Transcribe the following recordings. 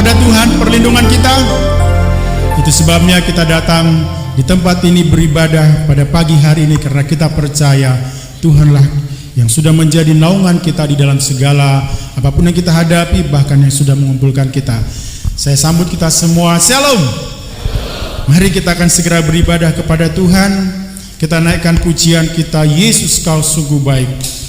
kepada Tuhan perlindungan kita. Itu sebabnya kita datang di tempat ini beribadah pada pagi hari ini, karena kita percaya Tuhanlah yang sudah menjadi naungan kita di dalam segala apapun yang kita hadapi, bahkan yang sudah mengumpulkan kita. Saya sambut kita semua, Shalom. Mari kita akan segera beribadah kepada Tuhan. Kita naikkan pujian kita, Yesus kau sungguh baik.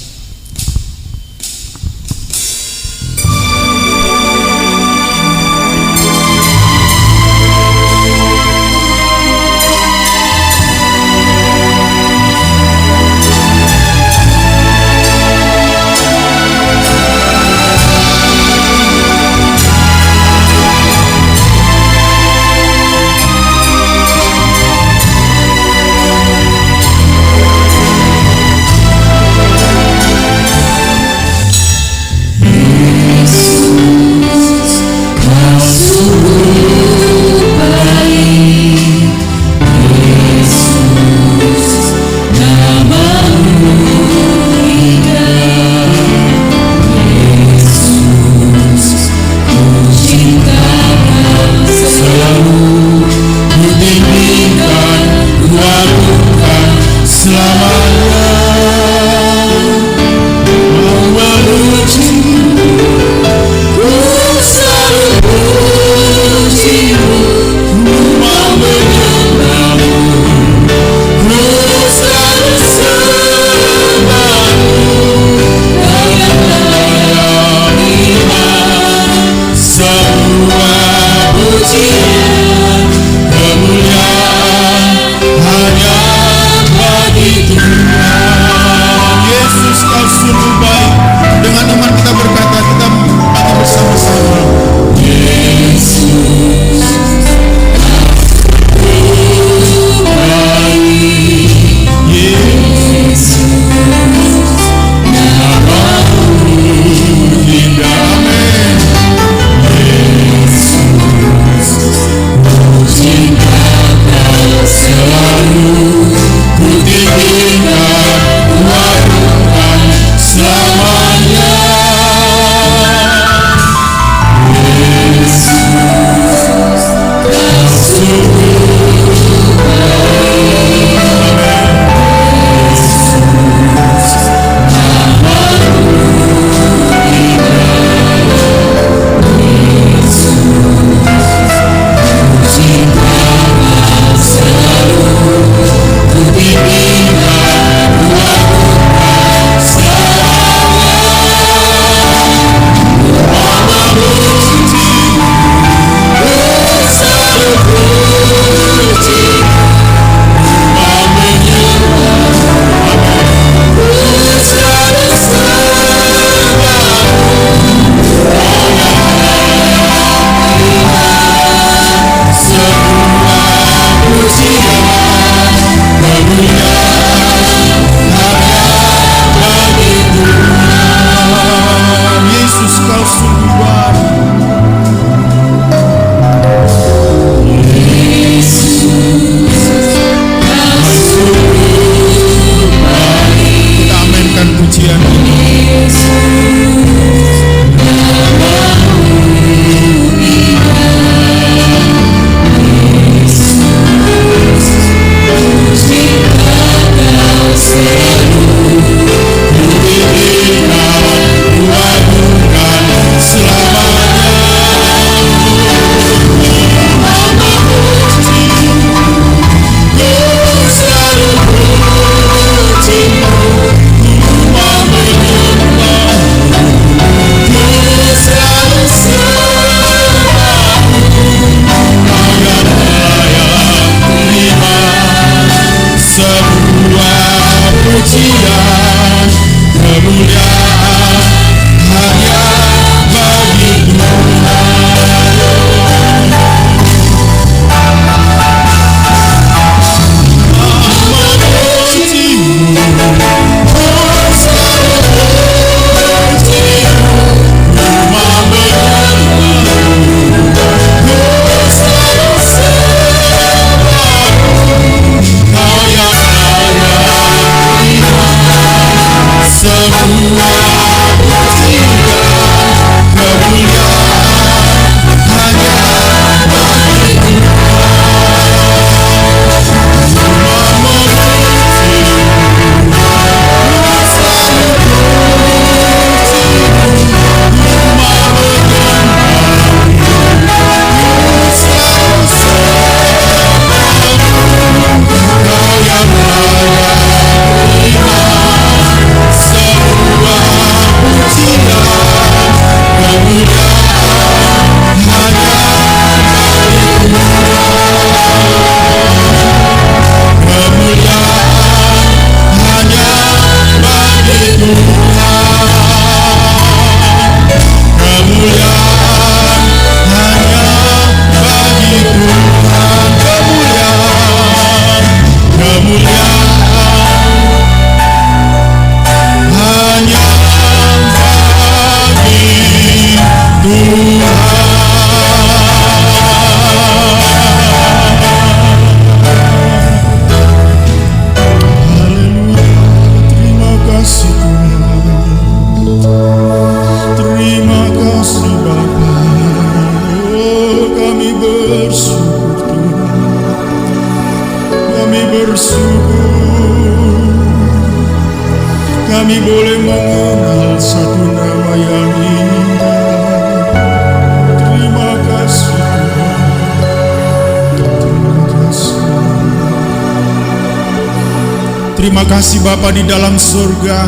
Terima kasih Bapa di dalam surga.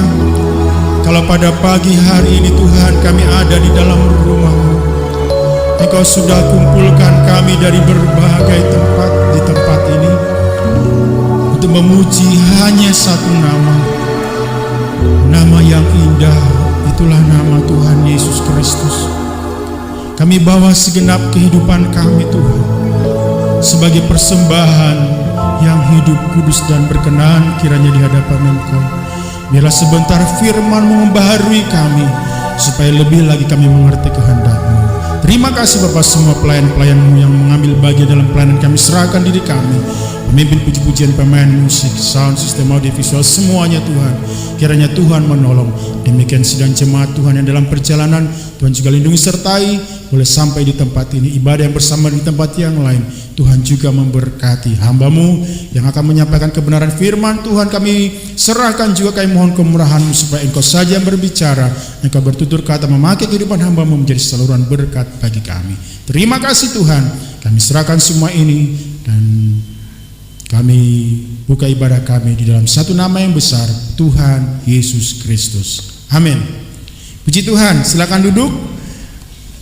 Kalau pada pagi hari ini Tuhan kami ada di dalam rumah-Mu, Engkau sudah kumpulkan kami dari berbagai tempat di tempat ini untuk memuji hanya satu nama, nama yang indah, itulah nama Tuhan Yesus Kristus. Kami bawa segenap kehidupan kami Tuhan sebagai persembahan yang hidup, kudus dan berkenan kiranya di hadapan Engkau. Biarlah sebentar firman-Mu membaharui kami supaya lebih lagi kami mengerti kehendak-Mu. Terima kasih Bapak, semua pelayan-pelayan-Mu yang mengambil bagian dalam pelayanan kami serahkan diri kami. Pemimpin puji-pujian, pemain musik, sound system, audio visual, semuanya Tuhan. Kiranya Tuhan menolong. Demikian sidang jemaat Tuhan yang dalam perjalanan, Tuhan juga lindungi sertai. Boleh sampai di tempat ini, ibadah yang bersama di tempat yang lain. Tuhan juga memberkati hamba-Mu yang akan menyampaikan kebenaran firman Tuhan. Kami serahkan juga, kami mohon kemurahan-Mu supaya Engkau saja yang berbicara. Engkau bertutur kata memakai kehidupan hamba-Mu menjadi saluran berkat bagi kami. Terima kasih Tuhan. Kami serahkan semua ini dan kami buka ibadah kami di dalam satu nama yang besar, Tuhan Yesus Kristus. Amin. Puji Tuhan, silakan duduk.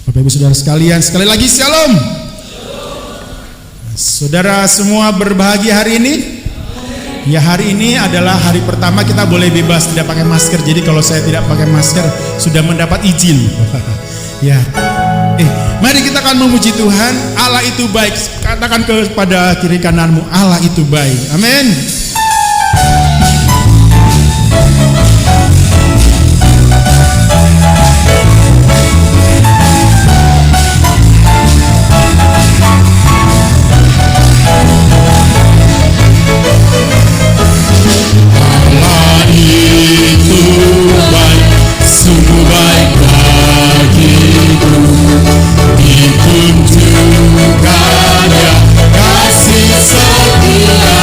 Bapak Ibu Saudara sekalian, sekali lagi shalom. Saudara semua berbahagia hari ini? Ya, hari ini adalah hari pertama kita boleh bebas tidak pakai masker. Jadi kalau saya tidak pakai masker sudah mendapat izin. Ya. Mari kita akan memuji Tuhan. Allah itu baik. Katakan kepada kiri kananmu, Allah itu baik. Amin. Allah itu baik, sungguh baik bagiku. Ditunjukkannya kasih setianya.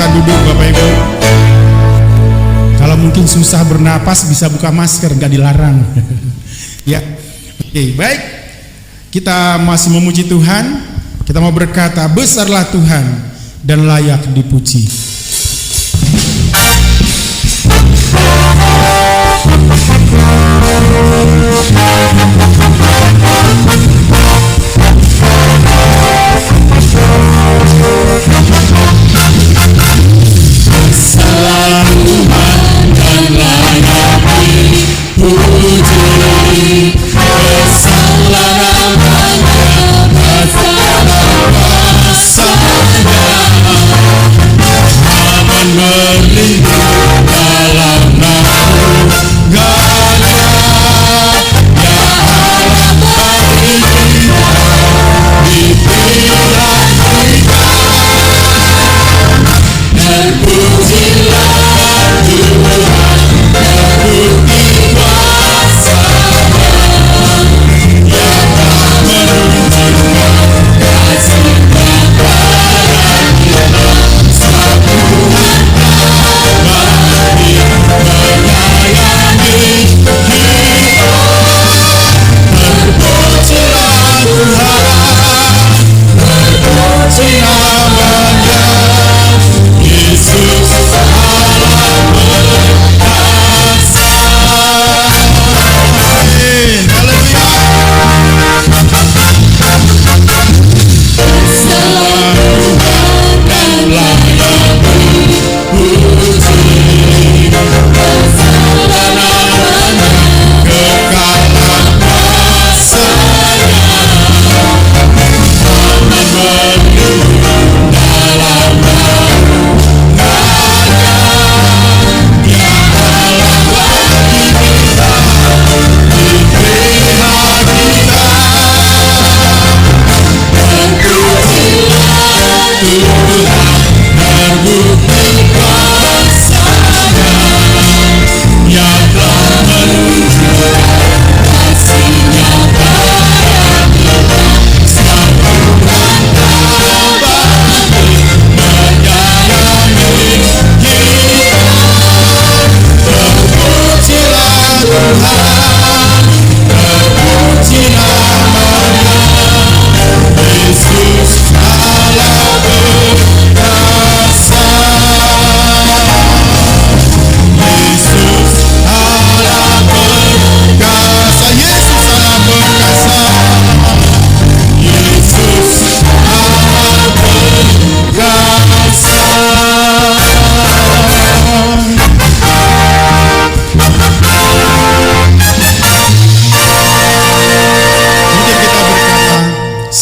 Silakan duduk Bapak Ibu. Kalau mungkin susah bernapas bisa buka masker, nggak dilarang. Ya, oke, baik. Kita masih memuji Tuhan. Kita mau berkata, besarlah Tuhan dan layak dipuji.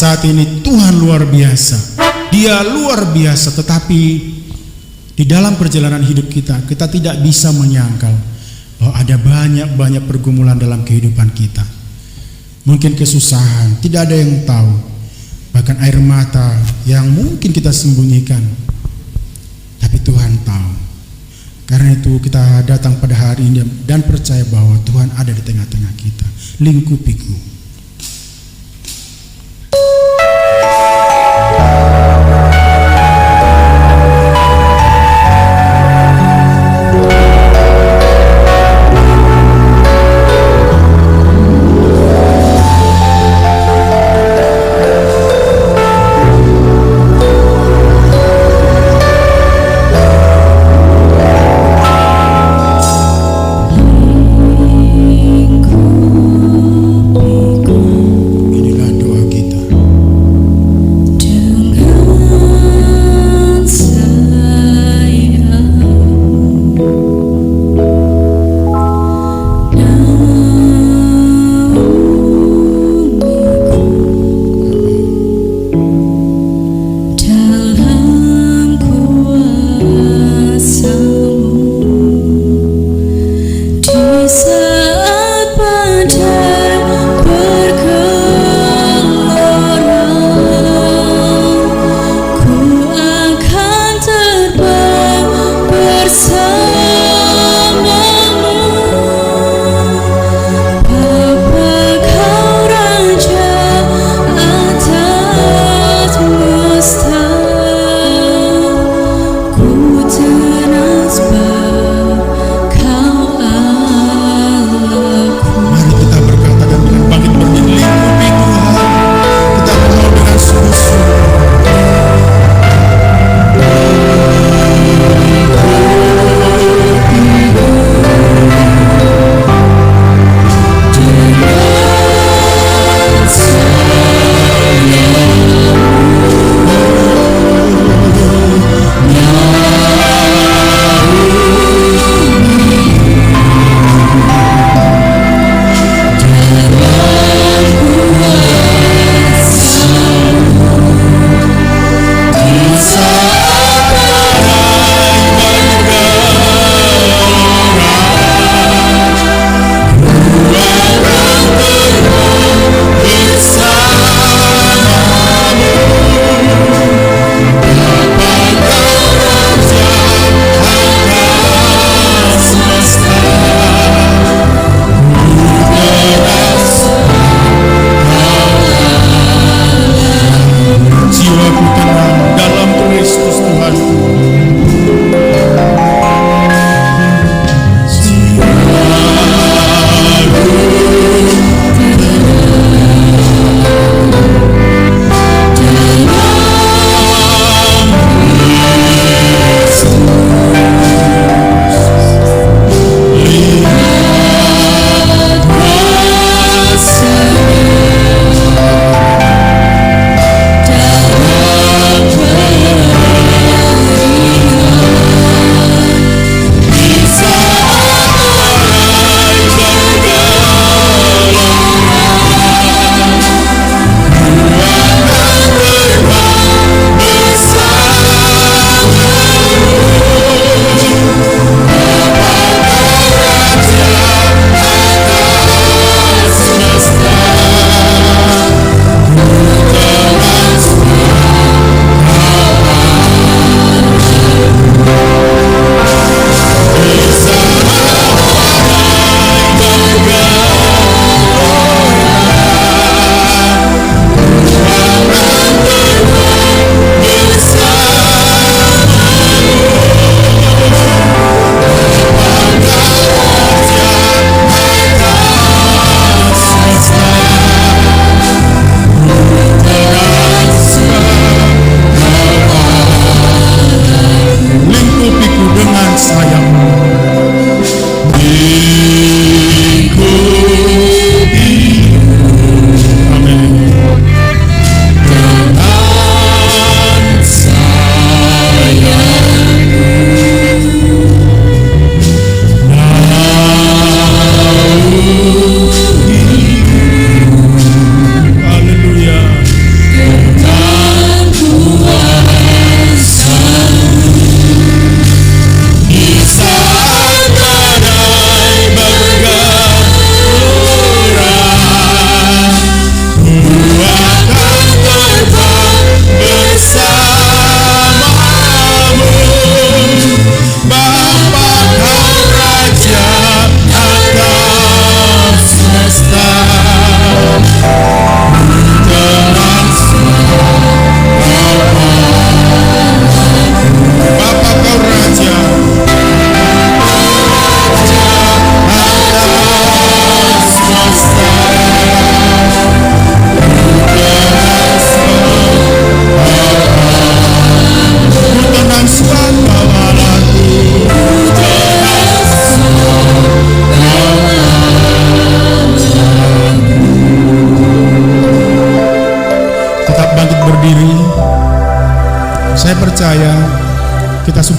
Saat ini Tuhan luar biasa. Dia luar biasa, tetapi di dalam perjalanan hidup kita tidak bisa menyangkal bahwa ada banyak pergumulan dalam kehidupan kita. Mungkin kesusahan, tidak ada yang tahu. Bahkan air mata yang mungkin kita sembunyikan. Tapi Tuhan tahu. Karena itu kita datang pada hari ini dan percaya bahwa Tuhan ada di tengah-tengah kita. Lingkupiku.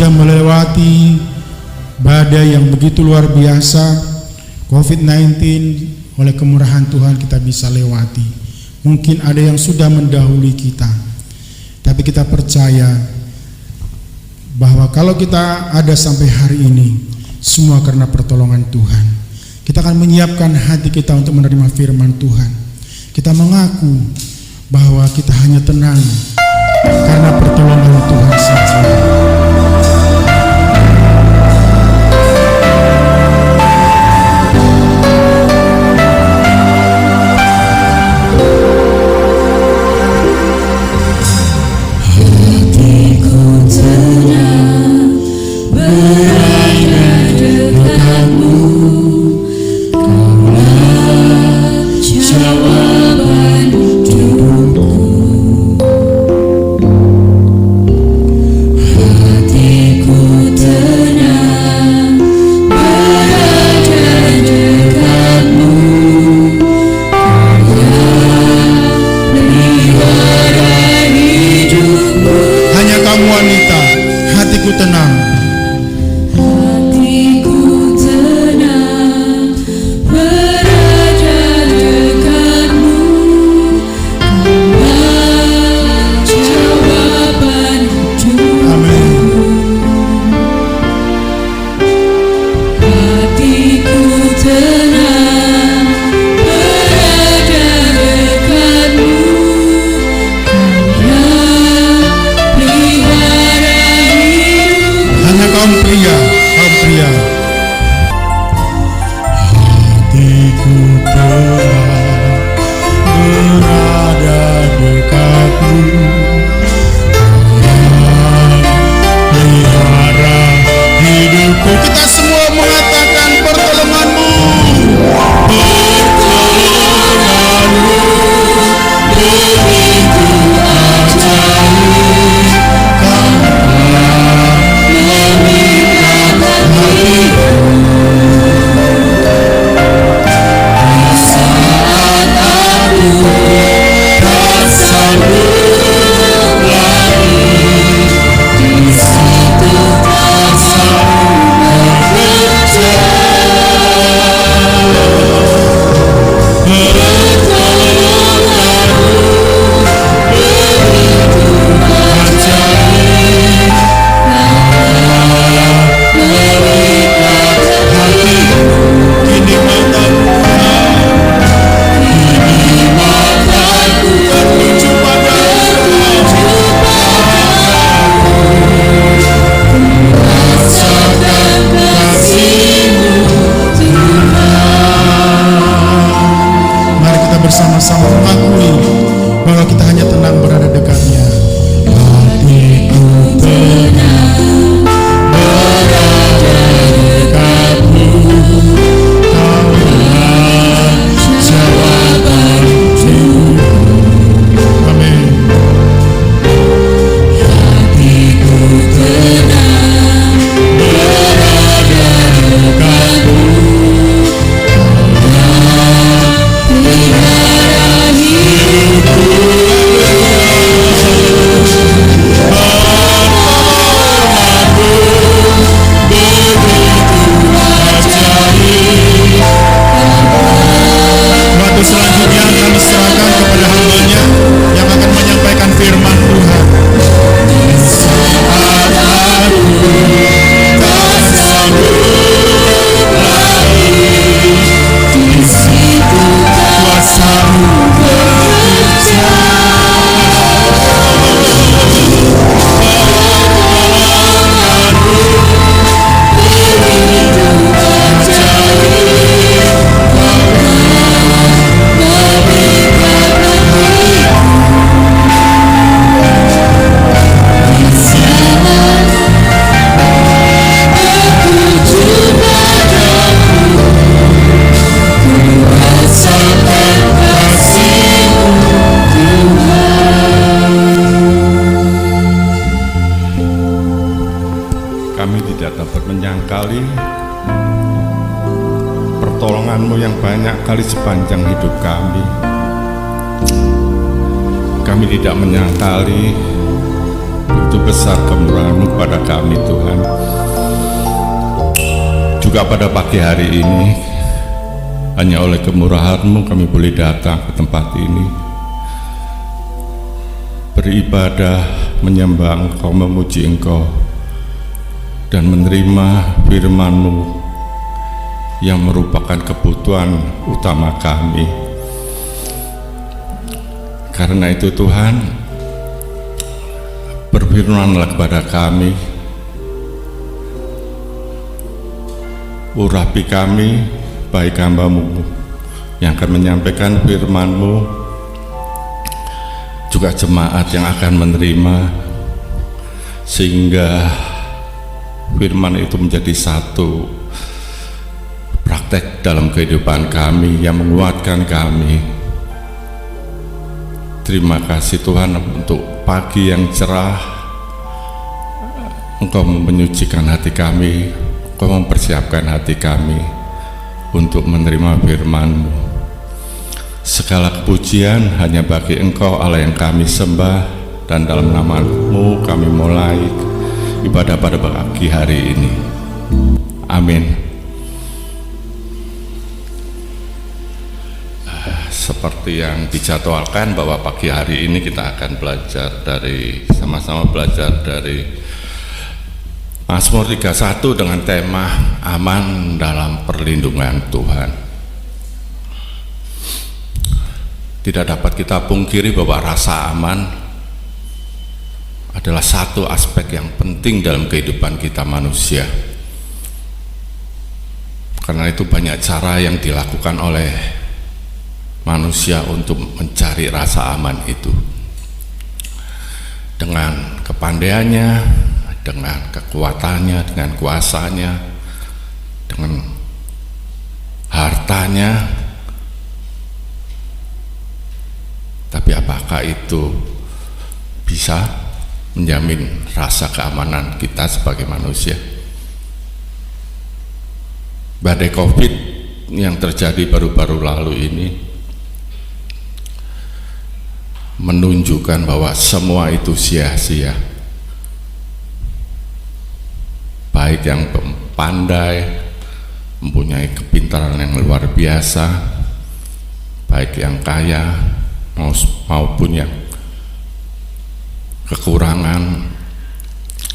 sudah melewati badai yang begitu luar biasa, COVID-19, oleh kemurahan Tuhan kita bisa lewati. Mungkin ada yang sudah mendahului kita, tapi kita percaya bahwa kalau kita ada sampai hari ini, semua karena pertolongan Tuhan. Kita akan menyiapkan hati kita untuk menerima firman Tuhan. Kita mengaku bahwa kita hanya tenang karena pertolongan Tuhan saja. Bersama-sama mengakui bahwa kita hanya tenang berada dekatnya. Hatiku tenang berada dekatmu, Kaulah jawabanku. Amin. Hatiku tenang berada dekatmu, selanjutnya kami serahkan kepada hamba-Nya yang akan menyampaikan firman Tuhan. Saat aku tak sanggup lagi, di situ kuasa-Mu bekerja. Kami tidak dapat menyangkali pertolongan-Mu yang banyak kali sepanjang hidup kami. Kami tidak menyangkali begitu besar kemurahan-Mu pada kami Tuhan. Juga pada pagi hari ini, hanya oleh kemurahan-Mu kami boleh datang ke tempat ini, beribadah, menyembah Engkau, memuji Engkau, dan menerima firman-Mu yang merupakan kebutuhan utama kami. Karena itu Tuhan, berfirman-Lah kepada kami, urapi kami, baik hamba-Mu yang akan menyampaikan firman-Mu, juga jemaat yang akan menerima, sehingga firman itu menjadi satu praktek dalam kehidupan kami yang menguatkan kami. Terima kasih Tuhan untuk pagi yang cerah. Engkau menyucikan hati kami, Engkau mempersiapkan hati kami untuk menerima firman-Mu. Segala kepujian hanya bagi Engkau Allah yang kami sembah, dan dalam nama-Mu kami mulai ibadah pada pagi hari ini. Amin. Seperti yang dijadwalkan bahwa pagi hari ini kita akan sama-sama belajar dari Mazmur 31 dengan tema aman dalam perlindungan Tuhan. Tidak dapat kita pungkiri bahwa rasa aman adalah satu aspek yang penting dalam kehidupan kita manusia. Karena itu banyak cara yang dilakukan oleh manusia untuk mencari rasa aman itu, dengan kepandaiannya, dengan kekuatannya, dengan kuasanya, dengan hartanya. Tapi apakah itu bisa menjamin rasa keamanan kita sebagai manusia? Badai COVID yang terjadi baru-baru lalu ini menunjukkan bahwa semua itu sia-sia. Baik yang pandai, mempunyai kepintaran yang luar biasa, baik yang kaya maupun yang kekurangan,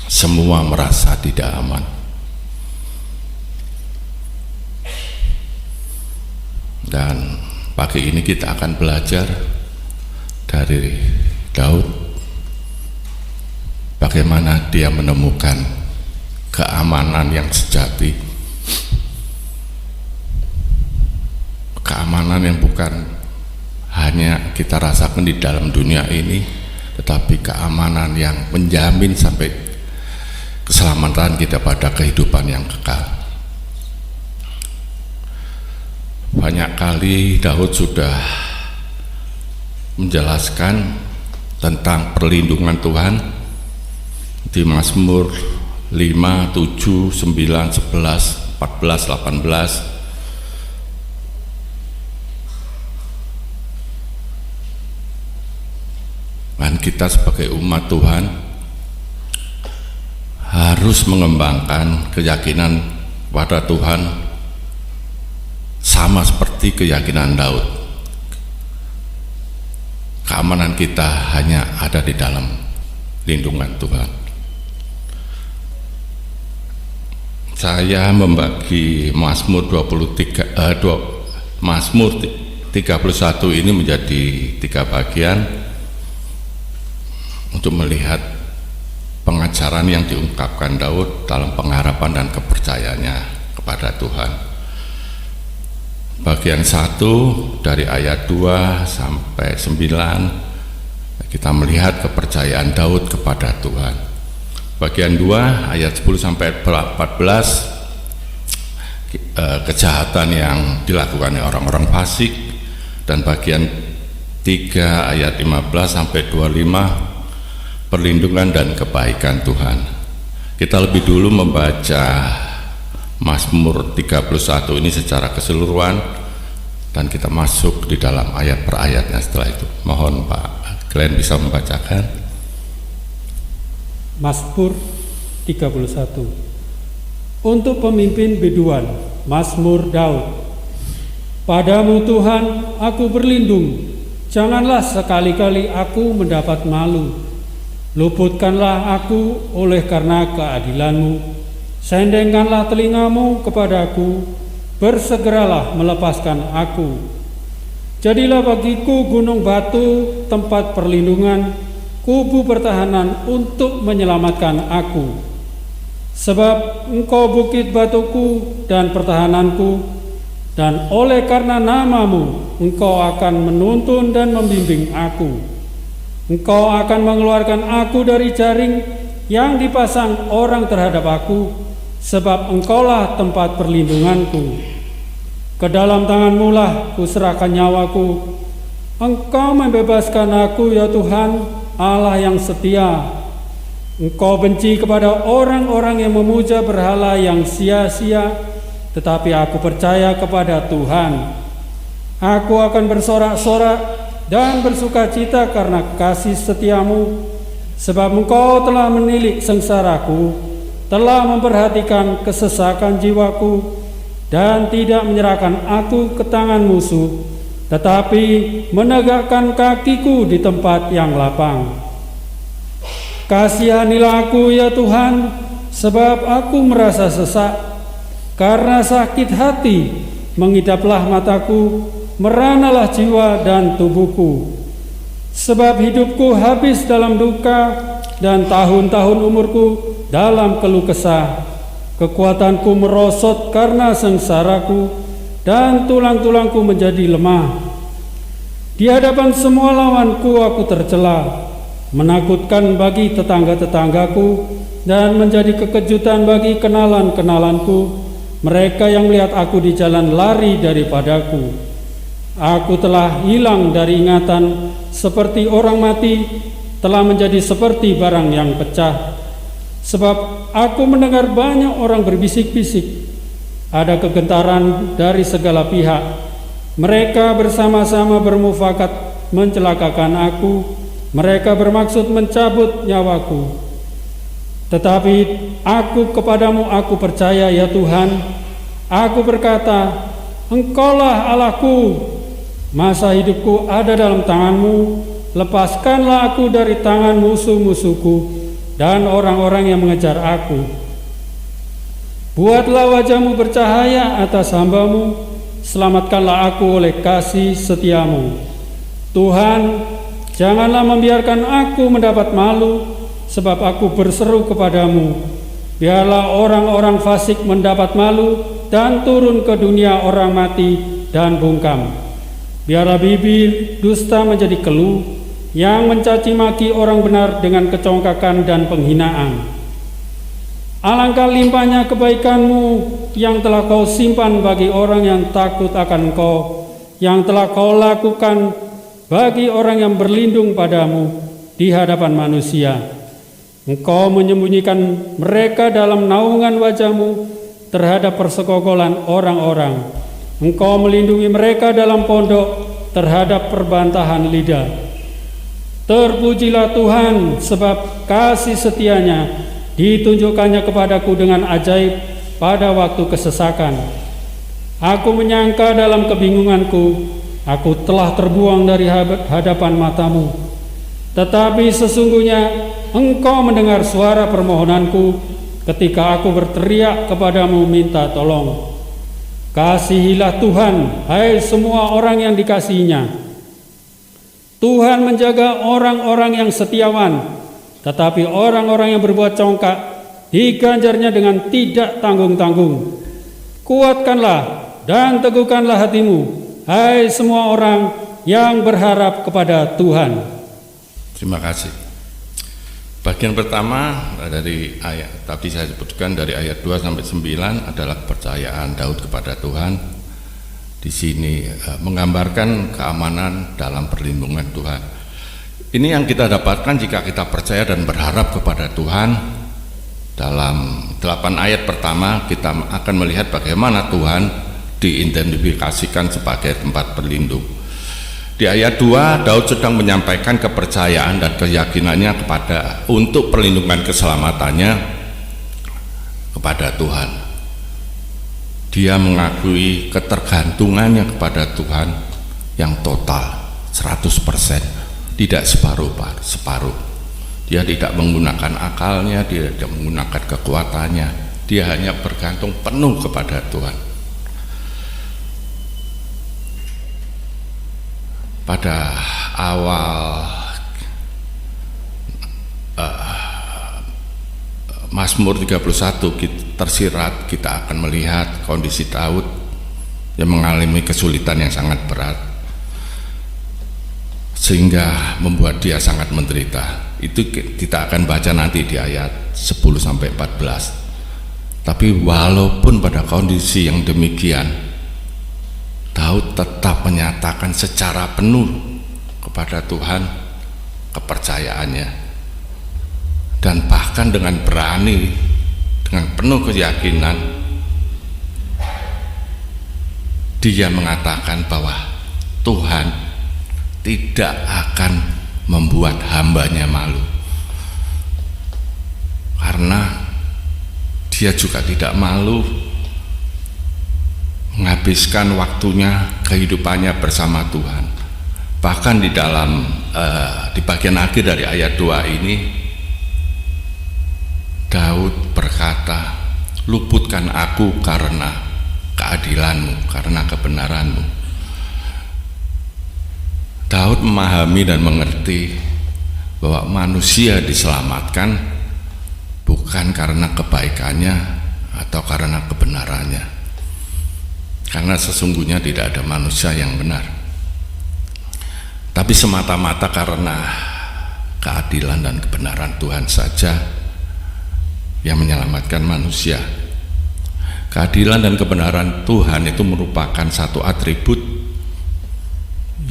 semua merasa tidak aman. Dan pagi ini kita akan belajar dari Daud, bagaimana dia menemukan keamanan yang sejati, keamanan yang bukan hanya kita rasakan di dalam dunia ini, tetapi keamanan yang menjamin sampai keselamatan kita pada kehidupan yang kekal. Banyak kali Daud sudah menjelaskan tentang perlindungan Tuhan di Mazmur 5, 7, 9, 11, 14, 18. Dan kita sebagai umat Tuhan harus mengembangkan keyakinan pada Tuhan sama seperti keyakinan Daud. Keamanan kita hanya ada di dalam lindungan Tuhan. Saya membagi Mazmur 31 ini menjadi 3 bagian untuk melihat pengajaran yang diungkapkan Daud dalam pengharapan dan kepercayaannya kepada Tuhan. Bagian 1 dari ayat 2 sampai 9 kita melihat kepercayaan Daud kepada Tuhan. Bagian 2 ayat 10 sampai 14 kejahatan yang dilakukan oleh orang-orang fasik, dan bagian 3 ayat 15 sampai 25 perlindungan dan kebaikan Tuhan. Kita lebih dulu membaca Mazmur 31 ini secara keseluruhan, dan kita masuk di dalam ayat per ayatnya setelah itu. Mohon Pak Glenn bisa membacakan. Mazmur 31. Untuk pemimpin biduan, Mazmur Daud. Padamu Tuhan, aku berlindung, janganlah sekali-kali aku mendapat malu. Luputkanlah aku oleh karena keadilan-Mu. Sendengkanlah telingamu kepadaku, bersegeralah melepaskan aku. Jadilah bagiku gunung batu, tempat perlindungan, kubu pertahanan untuk menyelamatkan aku. Sebab Engkau bukit batuku dan pertahananku, dan oleh karena namamu Engkau akan menuntun dan membimbing aku. Engkau akan mengeluarkan aku dari jaring yang dipasang orang terhadap aku, sebab Engkaulah tempat perlindunganku. Ke dalam tangan-Mu lah kuserahkan nyawaku. Engkau membebaskan aku, ya Tuhan, Allah yang setia. Engkau benci kepada orang-orang yang memuja berhala yang sia-sia, tetapi aku percaya kepada Tuhan. Aku akan bersorak-sorak dan bersukacita karena kasih setiamu, sebab Engkau telah menilik sengsaraku, telah memperhatikan kesesakan jiwaku, dan tidak menyerahkan aku ke tangan musuh, tetapi menegakkan kakiku di tempat yang lapang. Kasihanilah aku, ya Tuhan, sebab aku merasa sesak. Karena sakit hati mengidaplah mataku, meranalah jiwa dan tubuhku. Sebab hidupku habis dalam duka, dan tahun-tahun umurku dalam keluh kesah. Kekuatanku merosot karena sengsaraku, dan tulang-tulangku menjadi lemah. Di hadapan semua lawanku aku tercela, menakutkan bagi tetangga-tetanggaku, dan menjadi kekejutan bagi kenalan-kenalanku. Mereka yang melihat aku di jalan lari daripadaku. Aku telah hilang dari ingatan, seperti orang mati, telah menjadi seperti barang yang pecah. Sebab aku mendengar banyak orang berbisik-bisik, ada kegentaran dari segala pihak. Mereka bersama-sama bermufakat mencelakakan aku. Mereka bermaksud mencabut nyawaku. Tetapi aku kepadamu aku percaya, ya Tuhan. Aku berkata, Engkaulah Allahku. Masa hidupku ada dalam tangan-Mu. Lepaskanlah aku dari tangan musuh-musuhku dan orang-orang yang mengejar aku. Buatlah wajah-Mu bercahaya atas hamba-Mu. Selamatkanlah aku oleh kasih setiamu. Tuhan, janganlah membiarkan aku mendapat malu, sebab aku berseru kepadamu. Biarlah orang-orang fasik mendapat malu dan turun ke dunia orang mati dan bungkam. Biarlah bibir dusta menjadi keluh, yang mencaci maki orang benar dengan kecongkakan dan penghinaan. Alangkah limpahnya kebaikan-Mu yang telah Kau simpan bagi orang yang takut akan Engkau, yang telah Kau lakukan bagi orang yang berlindung padamu di hadapan manusia. Engkau menyembunyikan mereka dalam naungan wajah-Mu terhadap persekongkolan orang-orang. Engkau melindungi mereka dalam pondok terhadap perbantahan lidah. Terpujilah Tuhan, sebab kasih setianya ditunjukkannya kepadaku dengan ajaib pada waktu kesesakan. Aku menyangka dalam kebingunganku, aku telah terbuang dari hadapan mata-Mu. Tetapi sesungguhnya Engkau mendengar suara permohonanku ketika aku berteriak kepadamu minta tolong. Kasihilah Tuhan, hai semua orang yang dikasihinya. Tuhan menjaga orang-orang yang setiawan, tetapi orang-orang yang berbuat congkak diganjarnya dengan tidak tanggung-tanggung. Kuatkanlah dan teguhkanlah hatimu, hai semua orang yang berharap kepada Tuhan. Terima kasih. Bagian pertama dari ayat tadi saya sebutkan dari ayat 2 sampai 9 adalah kepercayaan Daud kepada Tuhan. Di sini menggambarkan keamanan dalam perlindungan Tuhan. Ini yang kita dapatkan jika kita percaya dan berharap kepada Tuhan. Dalam 8 ayat pertama kita akan melihat bagaimana Tuhan diidentifikasikan sebagai tempat berlindung. Di ayat 2, Daud sedang menyampaikan kepercayaan dan keyakinannya untuk perlindungan keselamatannya kepada Tuhan. Dia mengakui ketergantungannya kepada Tuhan yang total 100%, tidak separuh. Dia tidak menggunakan akalnya, dia tidak menggunakan kekuatannya, dia hanya bergantung penuh kepada Tuhan. Pada awal Mazmur 31 tersirat, kita akan melihat kondisi Daud yang mengalami kesulitan yang sangat berat sehingga membuat dia sangat menderita. Itu kita akan baca nanti di ayat 10-14. Tapi walaupun pada kondisi yang demikian, Daud tetap menyatakan secara penuh kepada Tuhan kepercayaannya, dan bahkan dengan berani, dengan penuh keyakinan, dia mengatakan bahwa Tuhan tidak akan membuat hambanya malu, karena dia juga tidak malu menghabiskan waktunya, kehidupannya bersama Tuhan. Bahkan di bagian akhir dari ayat 2 ini, Daud berkata, luputkan aku karena keadilanmu, karena kebenaranmu. Daud memahami dan mengerti bahwa manusia diselamatkan bukan karena kebaikannya atau karena kebenarannya, karena sesungguhnya tidak ada manusia yang benar, tapi semata-mata karena keadilan dan kebenaran Tuhan saja yang menyelamatkan manusia. Keadilan dan kebenaran Tuhan itu merupakan satu atribut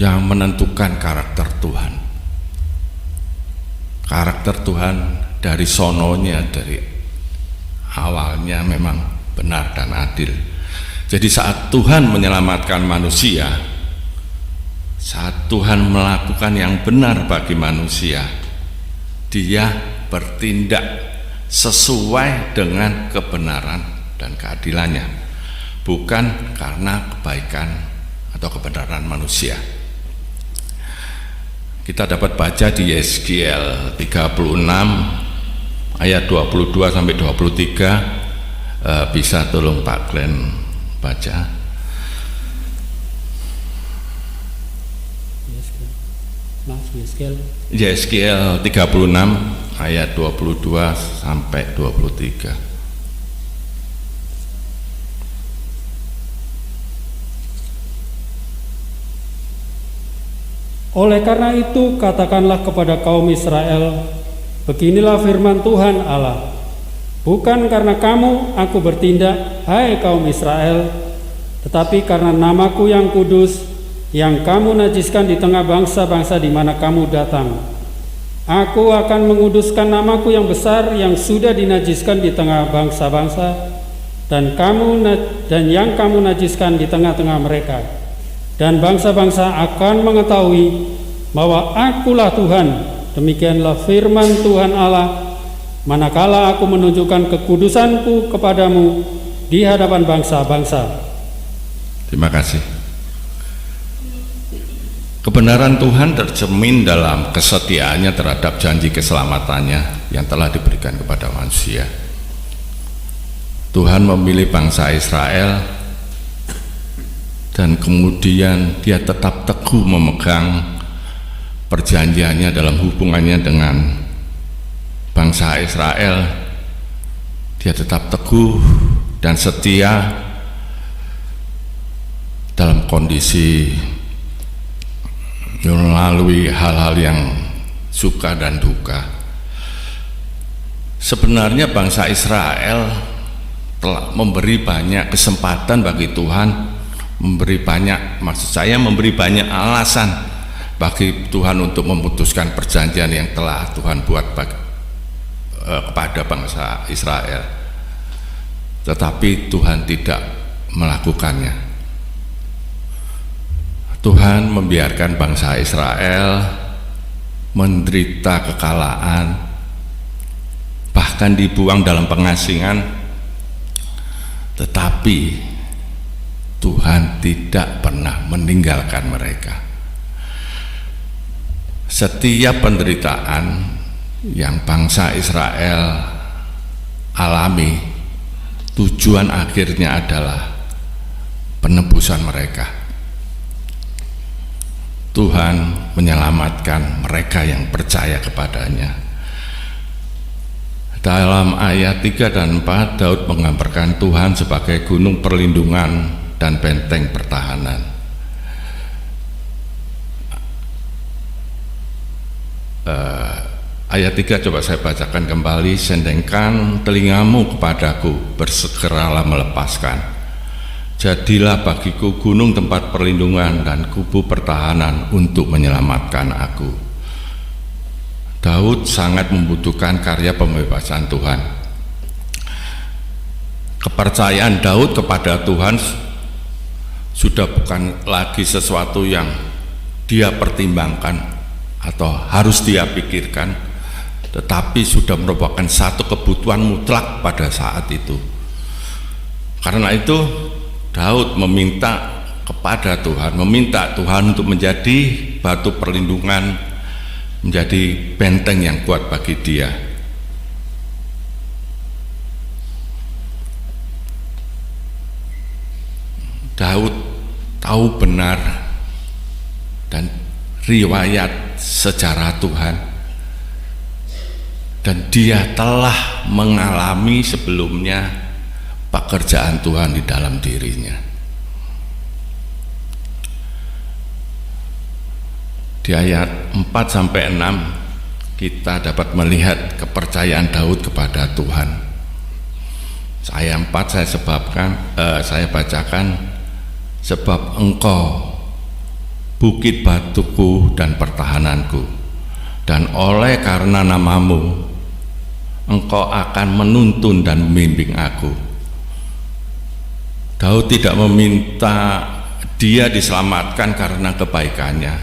yang menentukan karakter Tuhan. Karakter Tuhan dari sononya, dari awalnya memang benar dan adil. Jadi saat Tuhan menyelamatkan manusia, saat Tuhan melakukan yang benar bagi manusia, Dia bertindak sesuai dengan kebenaran dan keadilannya, bukan karena kebaikan atau kebenaran manusia. Kita dapat baca di Yeskiel 36 ayat 22-23. Bisa tolong Pak Glenn baca. Yeskiel 36 ayat 22-23. Oleh karena itu, katakanlah kepada kaum Israel, beginilah firman Tuhan Allah. Bukan karena kamu aku bertindak, hai kaum Israel, tetapi karena namaku yang kudus, yang kamu najiskan di tengah bangsa-bangsa di mana kamu datang. Aku akan menguduskan namaku yang besar yang sudah dinajiskan di tengah bangsa-bangsa, dan yang kamu najiskan di tengah-tengah mereka. Dan bangsa-bangsa akan mengetahui bahwa akulah Tuhan. Demikianlah firman Tuhan Allah, manakala aku menunjukkan kekudusanku kepadamu di hadapan bangsa-bangsa. Terima kasih. Kebenaran Tuhan tercermin dalam kesetiaannya terhadap janji keselamatannya yang telah diberikan kepada manusia. Tuhan memilih bangsa Israel, dan kemudian Dia tetap teguh memegang perjanjiannya dalam hubungannya dengan bangsa Israel. Dia tetap teguh dan setia dalam kondisi melalui hal-hal yang suka dan duka. Sebenarnya bangsa Israel telah memberi banyak kesempatan bagi Tuhan, memberi banyak alasan bagi Tuhan untuk memutuskan perjanjian yang telah Tuhan buat kepada bangsa Israel, tetapi Tuhan tidak melakukannya. Tuhan membiarkan bangsa Israel menderita kekalahan, bahkan dibuang dalam pengasingan, tetapi Tuhan tidak pernah meninggalkan mereka. Setiap penderitaan yang bangsa Israel alami, tujuan akhirnya adalah penebusan mereka. Tuhan menyelamatkan mereka yang percaya kepadanya. Dalam ayat 3 dan 4, Daud menggambarkan Tuhan sebagai gunung perlindungan dan benteng pertahanan. Ayat 3 coba saya bacakan kembali. Sendengkan telingamu kepadaku, bersegeralah melepaskan. Jadilah bagiku gunung tempat perlindungan dan kubu pertahanan untuk menyelamatkan aku. Daud sangat membutuhkan karya pembebasan Tuhan. Kepercayaan Daud kepada Tuhan sudah bukan lagi sesuatu yang dia pertimbangkan atau harus dia pikirkan, tetapi sudah merupakan satu kebutuhan mutlak pada saat itu. Karena itu Daud meminta kepada Tuhan, meminta Tuhan untuk menjadi batu perlindungan, menjadi benteng yang kuat bagi dia. Daud tahu benar dan riwayat sejarah Tuhan, dan dia telah mengalami sebelumnya pekerjaan Tuhan di dalam dirinya. Di ayat 4-6 kita dapat melihat kepercayaan Daud kepada Tuhan. Ayat 4 saya bacakan, sebab Engkau bukit batuku dan pertahananku, dan oleh karena namamu Engkau akan menuntun dan membimbing aku. Daud tidak meminta dia diselamatkan karena kebaikannya,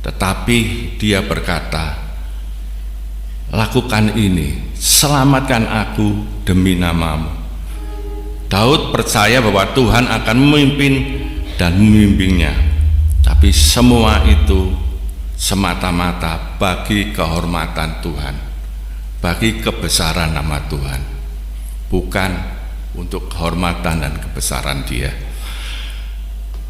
tetapi dia berkata, lakukan ini, selamatkan aku demi namamu. Daud percaya bahwa Tuhan akan memimpin dan membimbingnya, tapi semua itu semata-mata bagi kehormatan Tuhan, bagi kebesaran nama Tuhan, bukan untuk kehormatan dan kebesaran dia.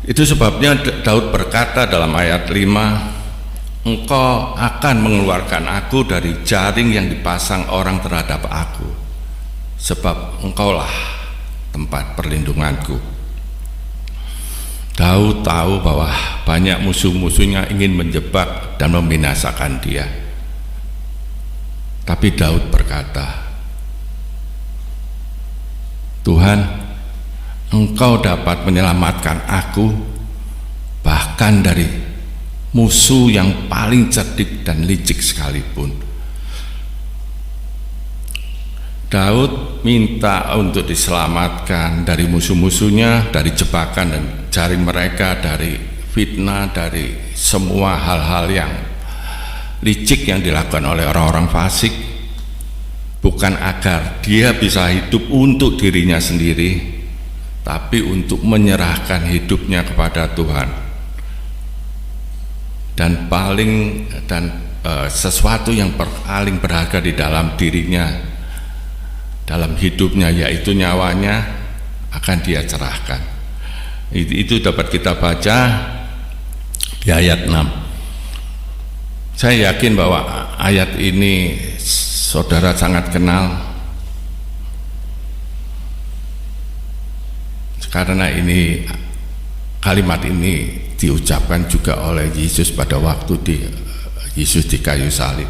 Itu sebabnya Daud berkata dalam ayat 5, Engkau akan mengeluarkan aku dari jaring yang dipasang orang terhadap aku, sebab Engkaulah tempat perlindunganku. Daud tahu bahwa banyak musuh-musuhnya ingin menjebak dan membinasakan dia, tapi Daud berkata, Tuhan, Engkau dapat menyelamatkan aku bahkan dari musuh yang paling cerdik dan licik sekalipun. Daud minta untuk diselamatkan dari musuh-musuhnya, dari jebakan dan jaring mereka, dari fitnah, dari semua hal-hal yang licik yang dilakukan oleh orang-orang fasik, bukan agar dia bisa hidup untuk dirinya sendiri, tapi untuk menyerahkan hidupnya kepada Tuhan. Dan sesuatu yang paling berharga di dalam dirinya, dalam hidupnya, yaitu nyawanya, akan dia cerahkan. Itu dapat kita baca di ayat 6. Saya yakin bahwa ayat ini saudara sangat kenal, karena ini kalimat ini diucapkan juga oleh Yesus pada waktu Yesus di kayu salib.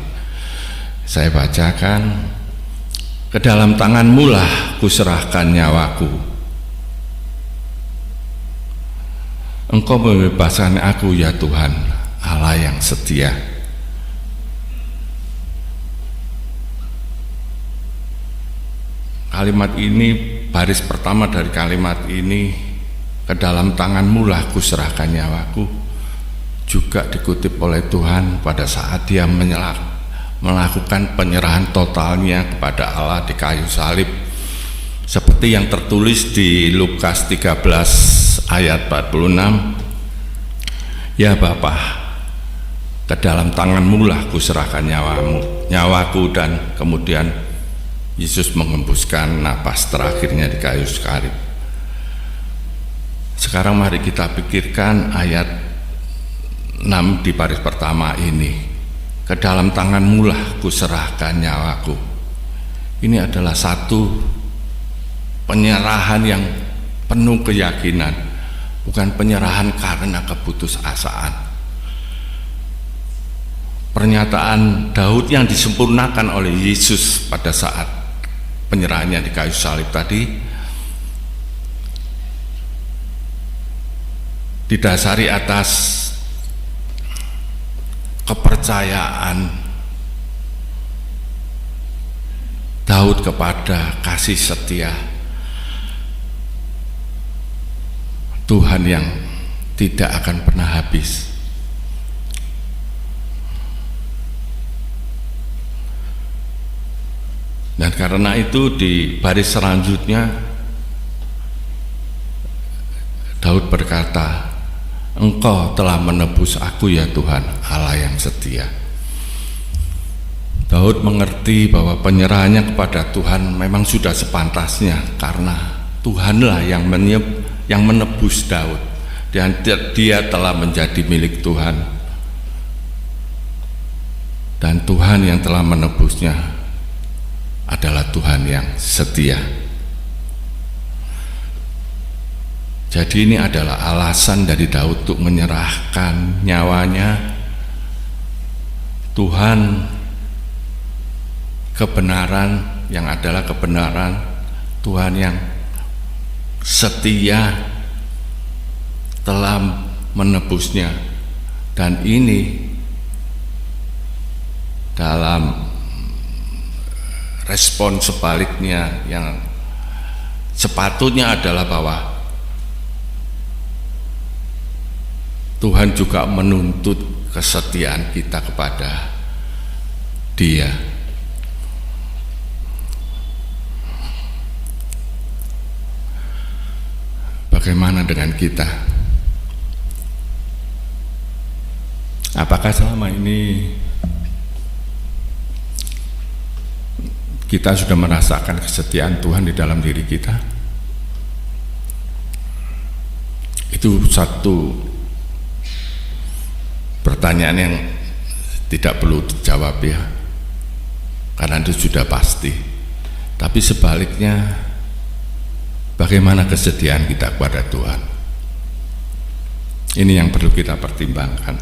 Saya bacakan, ke dalam tanganmu lah kuserahkan nyawaku, Engkau membebaskan aku ya Tuhan, Allah yang setia. Kalimat ini, baris pertama dari kalimat ini, ke dalam tanganmu lah kuserahkan nyawaku, juga dikutip oleh Tuhan pada saat dia melakukan penyerahan totalnya kepada Allah di kayu salib, seperti yang tertulis di Lukas 13 ayat 46. Ya Bapa, ke dalam tanganmu lah kuserahkan nyawaku, dan kemudian Yesus mengembuskan napas terakhirnya di kayu salib. Sekarang mari kita pikirkan ayat 6 di baris pertama ini. Ke dalam tanganmu lah kuserahkan nyawaku. Ini adalah satu penyerahan yang penuh keyakinan, bukan penyerahan karena keputusasaan. Pernyataan Daud yang disempurnakan oleh Yesus pada saat penyerahannya di kayu salib tadi didasari atas kepercayaan Daud kepada kasih setia Tuhan yang tidak akan pernah habis. Dan karena itu di baris selanjutnya Daud berkata, Engkau telah menebus aku ya Tuhan, Allah yang setia. Daud mengerti bahwa penyerahannya kepada Tuhan memang sudah sepantasnya, karena Tuhanlah yang menebus Daud, dan dia telah menjadi milik Tuhan, dan Tuhan yang telah menebusnya adalah Tuhan yang setia. Jadi ini adalah alasan dari Daud untuk menyerahkan nyawanya. Tuhan kebenaran yang adalah kebenaran, Tuhan yang setia telah menebusnya, dan ini dalam respon sebaliknya yang sepatutnya adalah bahwa Tuhan juga menuntut kesetiaan kita kepada Dia. Bagaimana dengan kita? Apakah selama ini kita sudah merasakan kesetiaan Tuhan di dalam diri kita? Itu satu pertanyaan yang tidak perlu dijawab ya, karena itu sudah pasti. Tapi sebaliknya, bagaimana kesetiaan kita kepada Tuhan? Ini yang perlu kita pertimbangkan.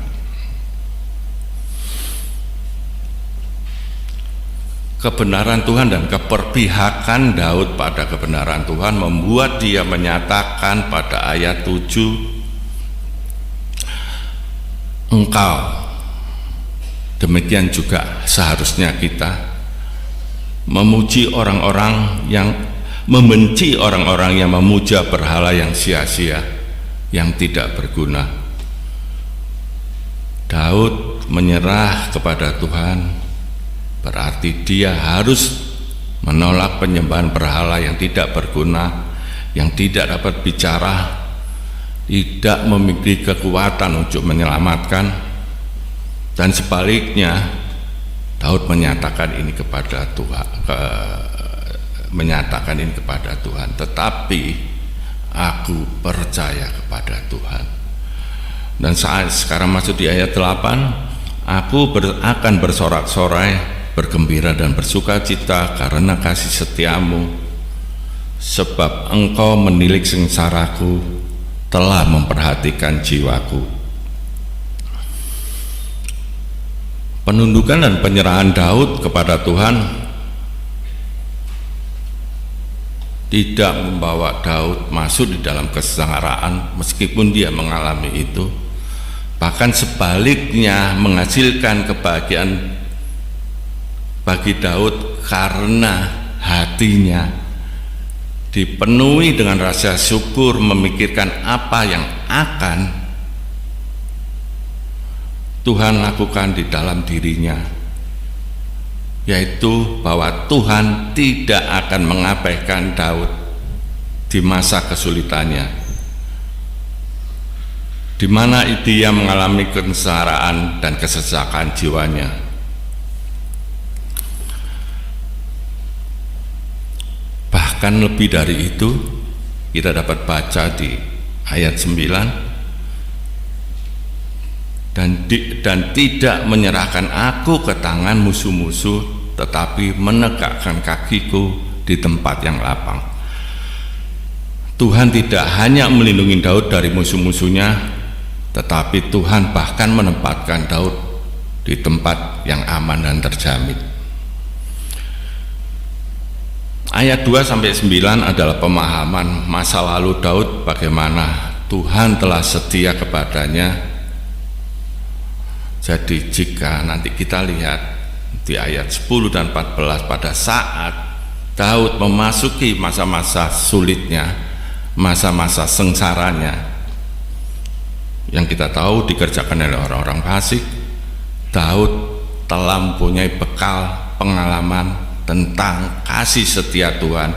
Kebenaran Tuhan dan keperpihakan Daud pada kebenaran Tuhan membuat dia menyatakan pada ayat 7, Engkau, demikian juga seharusnya kita memuji orang-orang yang membenci orang-orang yang memuja berhala yang sia-sia, yang tidak berguna. Daud menyerah kepada Tuhan berarti dia harus menolak penyembahan berhala yang tidak berguna, yang tidak dapat bicara, tidak memiliki kekuatan untuk menyelamatkan. Dan sebaliknya, Daud menyatakan ini kepada Tuhan, tetapi aku percaya kepada Tuhan. Dan saat sekarang masuk di ayat 8, aku akan bersorak-sorai, bergembira dan bersuka cita karena kasih setiamu, sebab engkau menilik sengsaraku, telah memperhatikan jiwaku. Penundukan dan penyerahan Daud kepada Tuhan tidak membawa Daud masuk di dalam kesengsaraan meskipun dia mengalami itu, bahkan sebaliknya menghasilkan kebahagiaan bagi Daud karena hatinya dipenuhi dengan rasa syukur, memikirkan apa yang akan Tuhan lakukan di dalam dirinya, yaitu bahwa Tuhan tidak akan mengabaikan Daud di masa kesulitannya, di mana dia mengalami kesengsaraan dan kesesakan jiwanya. Bahkan lebih dari itu, kita dapat baca di ayat 9, dan tidak menyerahkan aku ke tangan musuh-musuh, tetapi menegakkan kakiku di tempat yang lapang. Tuhan tidak hanya melindungi Daud dari musuh-musuhnya, tetapi Tuhan bahkan menempatkan Daud di tempat yang aman dan terjamin. Ayat 2-9 adalah pemahaman masa lalu Daud, bagaimana Tuhan telah setia kepadanya. Jadi jika nanti kita lihat di ayat 10 dan 14, pada saat Daud memasuki masa-masa sulitnya, masa-masa sengsaranya, yang kita tahu dikerjakan oleh orang-orang fasik, Daud telah mempunyai bekal pengalaman tentang kasih setia Tuhan,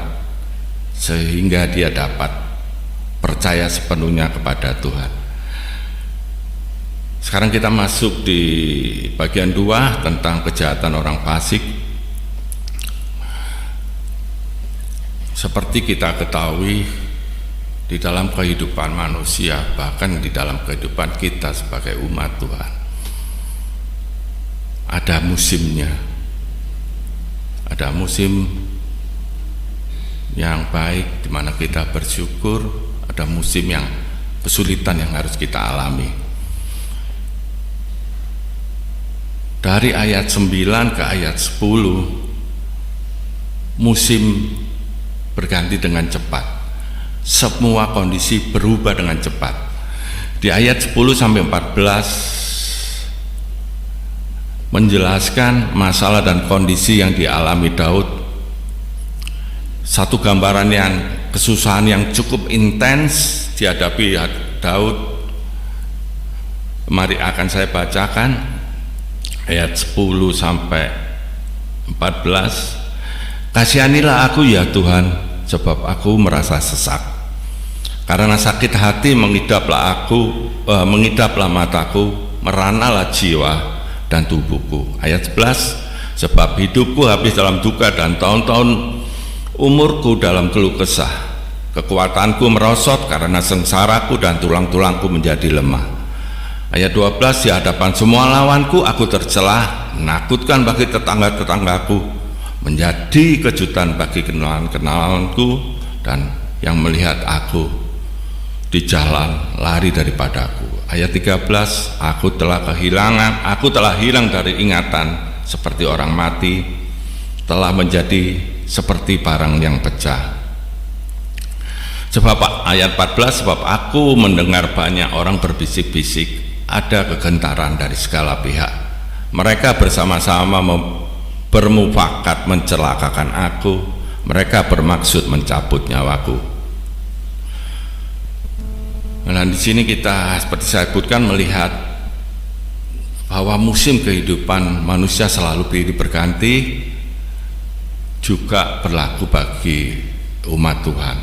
sehingga dia dapat percaya sepenuhnya kepada Tuhan. Sekarang kita masuk di bagian 2 tentang kejahatan orang fasik. Seperti kita ketahui, di dalam kehidupan manusia, bahkan di dalam kehidupan kita sebagai umat Tuhan, ada musimnya. Ada musim yang baik di mana kita bersyukur, ada musim yang kesulitan yang harus kita alami. Dari ayat 9 ke ayat 10, musim berganti dengan cepat. Semua kondisi berubah dengan cepat. Di ayat 10-14 menjelaskan masalah dan kondisi yang dialami Daud. Satu gambaran yang kesusahan yang cukup intens dihadapi Daud. Mari akan saya bacakan ayat 10-14. Kasihanilah aku ya Tuhan, sebab aku merasa sesak. Karena sakit hati mengidaplah mataku, meranalah jiwa dan tubuhku. Ayat 11, sebab hidupku habis dalam duka dan tahun-tahun umurku dalam keluh kesah. Kekuatanku merosot karena sengsaraku dan tulang-tulangku menjadi lemah. Ayat 12, di hadapan semua lawanku aku tercelah, menakutkan bagi tetangga-tetanggaku, menjadi kejutan bagi kenalan-kenalanku, dan yang melihat aku di jalan lari daripadaku. Ayat 13, aku telah hilang dari ingatan seperti orang mati, telah menjadi seperti barang yang pecah. Sebab ayat 14, sebab aku mendengar banyak orang berbisik-bisik, ada kegentaran dari segala pihak. Mereka bersama-sama bermufakat mencelakakan aku. Mereka bermaksud mencabut nyawaku. Dan di sini kita seperti saya sebutkan melihat bahwa musim kehidupan manusia selalu silih berganti, juga berlaku bagi umat Tuhan.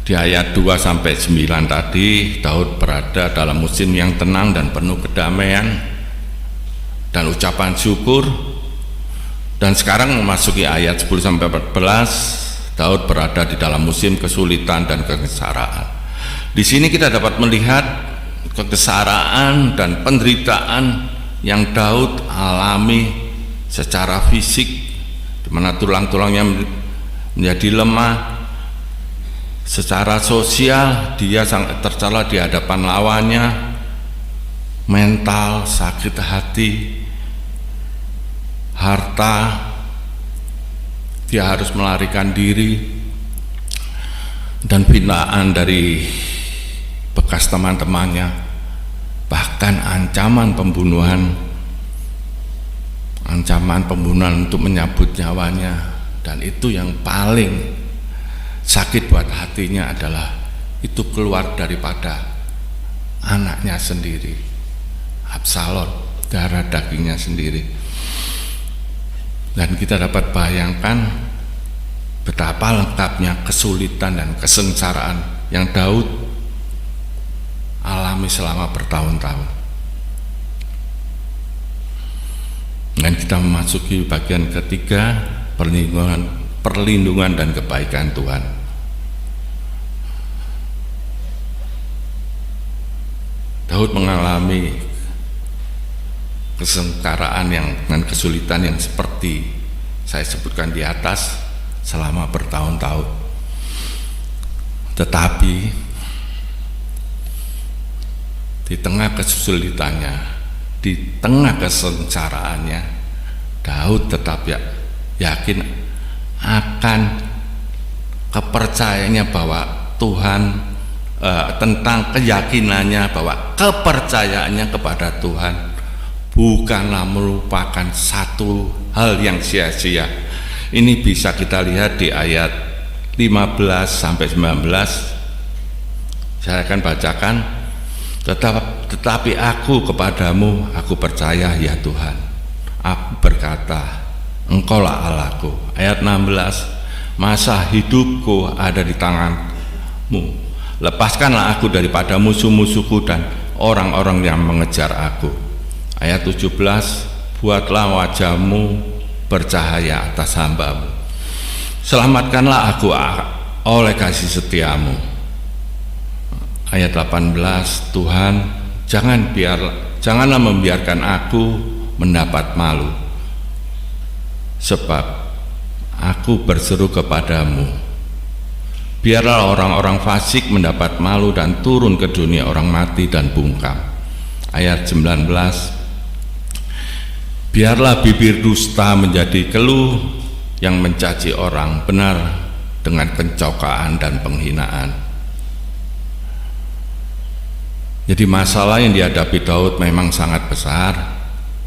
Di ayat 2-9 tadi, Daud berada dalam musim yang tenang dan penuh kedamaian dan ucapan syukur. Dan sekarang memasuki ayat 10-14, Daud berada di dalam musim kesulitan dan kesengsaraan. Di sini kita dapat melihat kesengsaraan dan penderitaan yang Daud alami secara fisik, di mana tulang-tulangnya menjadi lemah. Secara sosial dia sangat tercela di hadapan lawannya, mental, sakit hati, harta, dia harus melarikan diri, dan hinaan dari bekas teman-temannya, bahkan ancaman pembunuhan untuk menyabut nyawanya. Dan itu yang paling sakit buat hatinya adalah itu keluar daripada anaknya sendiri. Absalom, darah dagingnya sendiri. Dan kita dapat bayangkan betapa lengkapnya kesulitan dan kesengsaraan yang Daud alami selama bertahun-tahun. Dan kita memasuki bagian ketiga, perlindungan dan kebaikan Tuhan. Daud mengalami kesengsaraan dengan kesulitan yang seperti saya sebutkan di atas selama bertahun-tahun. Tetapi di tengah kesulitannya, di tengah kesengsaraannya, Daud tetap yakin akan kepercayaannya bahwa Tuhan, tentang keyakinannya bahwa kepercayaannya kepada Tuhan bukanlah merupakan satu hal yang sia-sia. Ini bisa kita lihat di ayat 15 sampai 19. Saya akan bacakan. Tetapi aku kepadamu, aku percaya ya Tuhan. Aku berkata, Engkaulah Allahku. Ayat 16, masa hidupku ada di tanganmu. Lepaskanlah aku daripada musuh-musuhku dan orang-orang yang mengejar aku. Ayat 17, buatlah wajahmu bercahaya atas hambamu. Selamatkanlah aku oleh kasih setiamu. Ayat 18, Tuhan, janganlah membiarkan aku mendapat malu, sebab aku berseru kepadamu. Biarlah orang-orang fasik mendapat malu dan turun ke dunia orang mati dan bungkam. Ayat 19, biarlah bibir dusta menjadi keluh yang mencaci orang benar dengan kecokaan dan penghinaan. Jadi masalah yang dihadapi Daud memang sangat besar,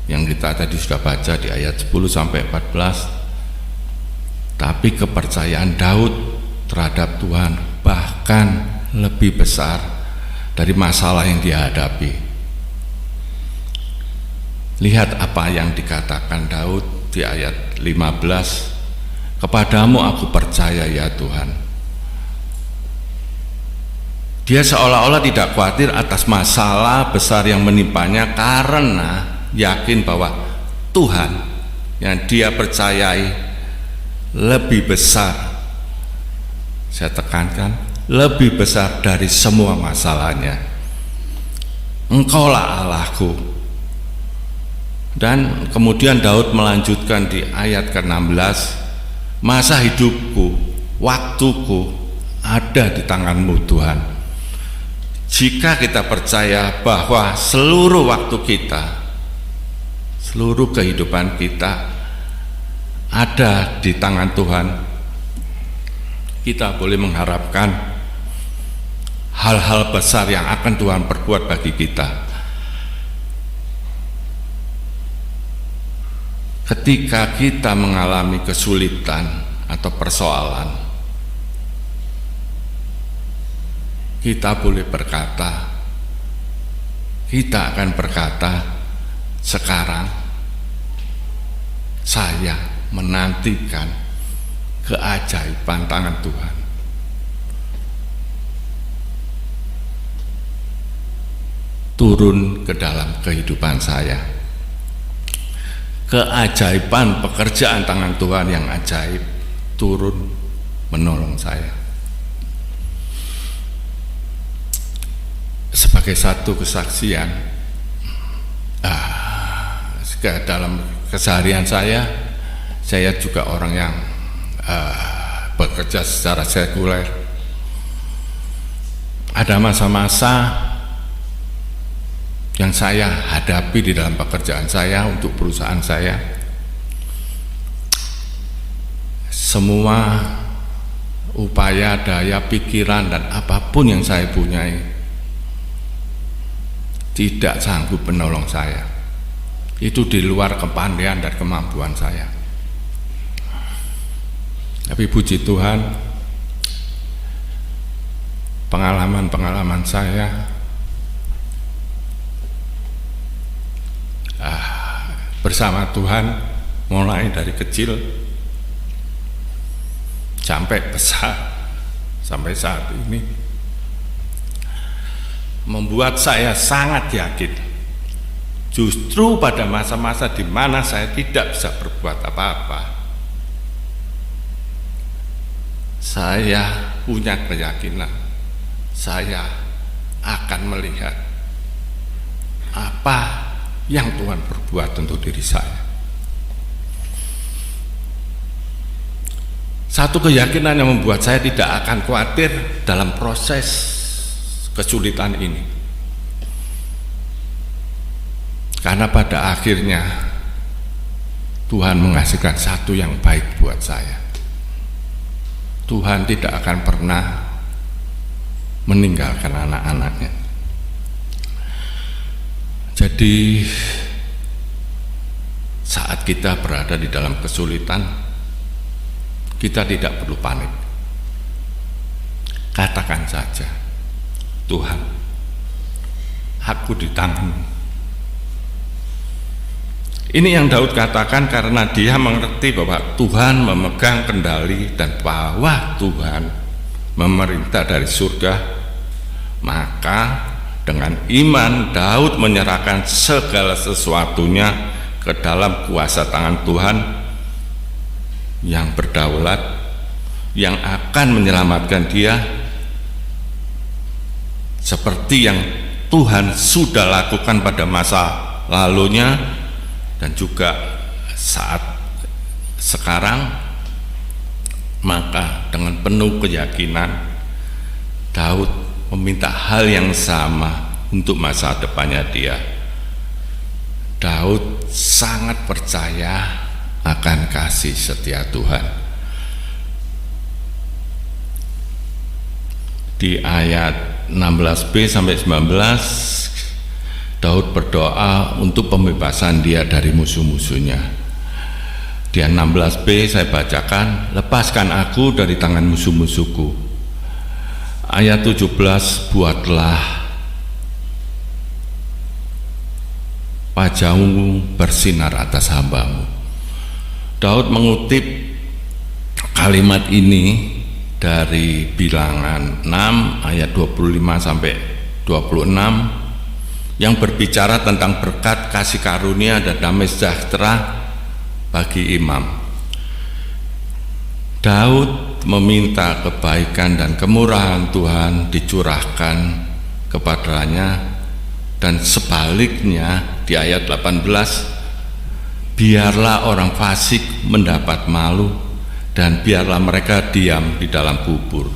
yang kita tadi sudah baca di ayat 10 sampai 14. Tapi kepercayaan Daud terhadap Tuhan bahkan lebih besar dari masalah yang dihadapi. Lihat apa yang dikatakan Daud di ayat 15, kepadamu aku percaya ya Tuhan. Dia seolah-olah tidak khawatir atas masalah besar yang menimpanya karena yakin bahwa Tuhan yang dia percayai lebih besar. Saya tekankan, lebih besar dari semua masalahnya. Engkaulah Allahku. Dan kemudian Daud melanjutkan di ayat ke-16, masa hidupku, waktuku ada di tangan-Mu Tuhan. Jika kita percaya bahwa seluruh waktu kita, seluruh kehidupan kita ada di tangan Tuhan, kita boleh mengharapkan hal-hal besar yang akan Tuhan perbuat bagi kita. Ketika kita mengalami kesulitan atau persoalan, kita boleh berkata, kita akan berkata, sekarang saya menantikan keajaiban tangan Tuhan. Turun ke dalam kehidupan saya. Keajaiban pekerjaan tangan Tuhan yang ajaib turun menolong saya. Sebagai satu kesaksian, dalam keseharian saya juga orang yang bekerja secara sekuler. Ada masa-masa yang saya hadapi di dalam pekerjaan saya untuk perusahaan saya. Semua upaya, daya, pikiran dan apapun yang saya punyai tidak sanggup menolong saya. Itu di luar kepandaian dan kemampuan saya. Tapi puji Tuhan, pengalaman-pengalaman saya bersama Tuhan mulai dari kecil sampai besar sampai saat ini membuat saya sangat yakin justru pada masa-masa di mana saya tidak bisa berbuat apa-apa, saya punya keyakinan saya akan melihat apa yang Tuhan berbuat untuk diri saya. Satu keyakinan yang membuat saya tidak akan khawatir dalam proses kesulitan ini, karena pada akhirnya Tuhan menghasilkan satu yang baik buat saya. Tuhan tidak akan pernah meninggalkan anak-anaknya. Jadi saat kita berada di dalam kesulitan, kita tidak perlu panik. Katakan saja, Tuhan, aku di tangan-Mu. Ini yang Daud katakan karena dia mengerti bahwa Tuhan memegang kendali dan bahwa Tuhan memerintah dari surga. Maka dengan iman Daud menyerahkan segala sesuatunya ke dalam kuasa tangan Tuhan yang berdaulat, yang akan menyelamatkan dia seperti yang Tuhan sudah lakukan pada masa lalunya dan juga saat sekarang. Maka dengan penuh keyakinan Daud meminta hal yang sama untuk masa depannya dia. Daud sangat percaya akan kasih setia Tuhan. Di ayat 16b sampai 19 Daud berdoa untuk pembebasan dia dari musuh-musuhnya. Di 16b saya bacakan, lepaskan aku dari tangan musuh-musuhku. Ayat 17, buatlah wajahmu bersinar atas hamba-Mu. Daud mengutip kalimat ini dari Bilangan 6 ayat 25 sampai 26 yang berbicara tentang berkat, kasih karunia dan damai sejahtera bagi imam. Daud meminta kebaikan dan kemurahan Tuhan dicurahkan kepadanya, dan sebaliknya di ayat 18, biarlah orang fasik mendapat malu dan biarlah mereka diam di dalam kubur.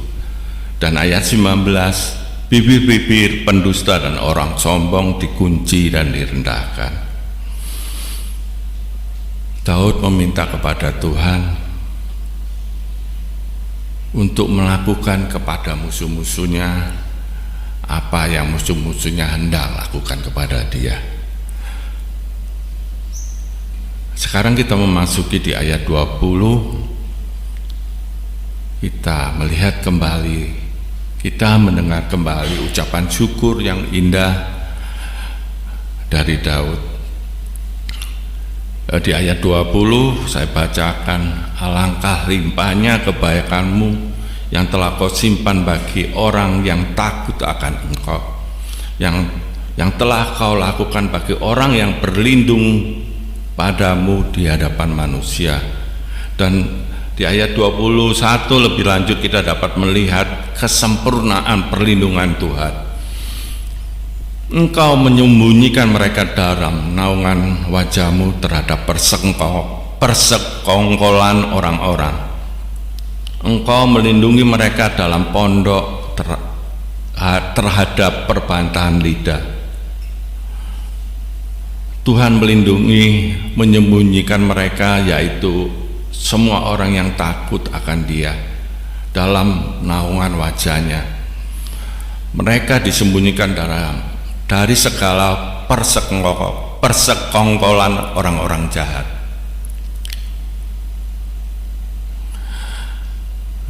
Dan ayat 19, bibir-bibir pendusta dan orang sombong dikunci dan direndahkan. Daud meminta kepada Tuhan untuk melakukan kepada musuh-musuhnya apa yang musuh-musuhnya hendak lakukan kepada dia. Sekarang kita memasuki di ayat 20. Kita melihat kembali, kita mendengar kembali ucapan syukur yang indah dari Daud. Di ayat 20 saya bacakan, alangkah limpahnya kebaikan-Mu yang telah Kau simpan bagi orang yang takut akan Engkau, yang telah Kau lakukan bagi orang yang berlindung padamu di hadapan manusia. Dan di ayat 21 lebih lanjut kita dapat melihat kesempurnaan perlindungan Tuhan. Engkau menyembunyikan mereka dalam naungan wajah-Mu terhadap persekongkolan orang-orang. Engkau melindungi mereka dalam pondok terhadap perbantahan lidah. Tuhan melindungi, menyembunyikan mereka, yaitu semua orang yang takut akan Dia, dalam naungan wajah-Nya. Mereka disembunyikan dari segala persekongkolan orang-orang jahat.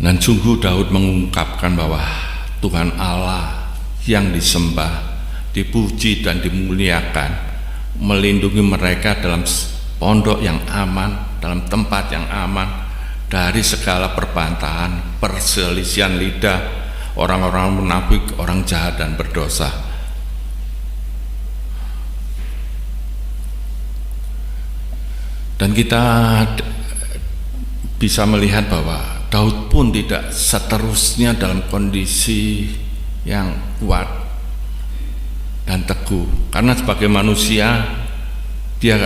Dan sungguh Daud mengungkapkan bahwa Tuhan Allah yang disembah, dipuji dan dimuliakan, melindungi mereka dalam pondok yang aman, dalam tempat yang aman dari segala perbantahan, perselisihan lidah, orang-orang munafik, orang jahat dan berdosa. Dan kita bisa melihat bahwa Daud pun tidak seterusnya dalam kondisi yang kuat dan teguh, karena sebagai manusia dia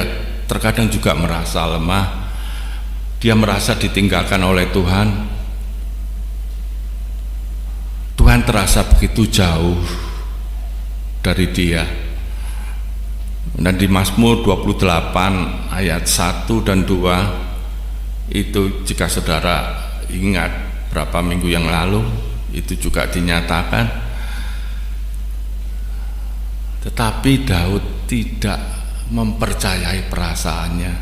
terkadang juga merasa lemah, dia merasa ditinggalkan oleh Tuhan. Tuhan terasa begitu jauh dari dia. Dan di Mazmur 28 ayat 1 dan 2 itu, jika saudara ingat berapa minggu yang lalu, itu juga dinyatakan. Tetapi Daud tidak mempercayai perasaannya,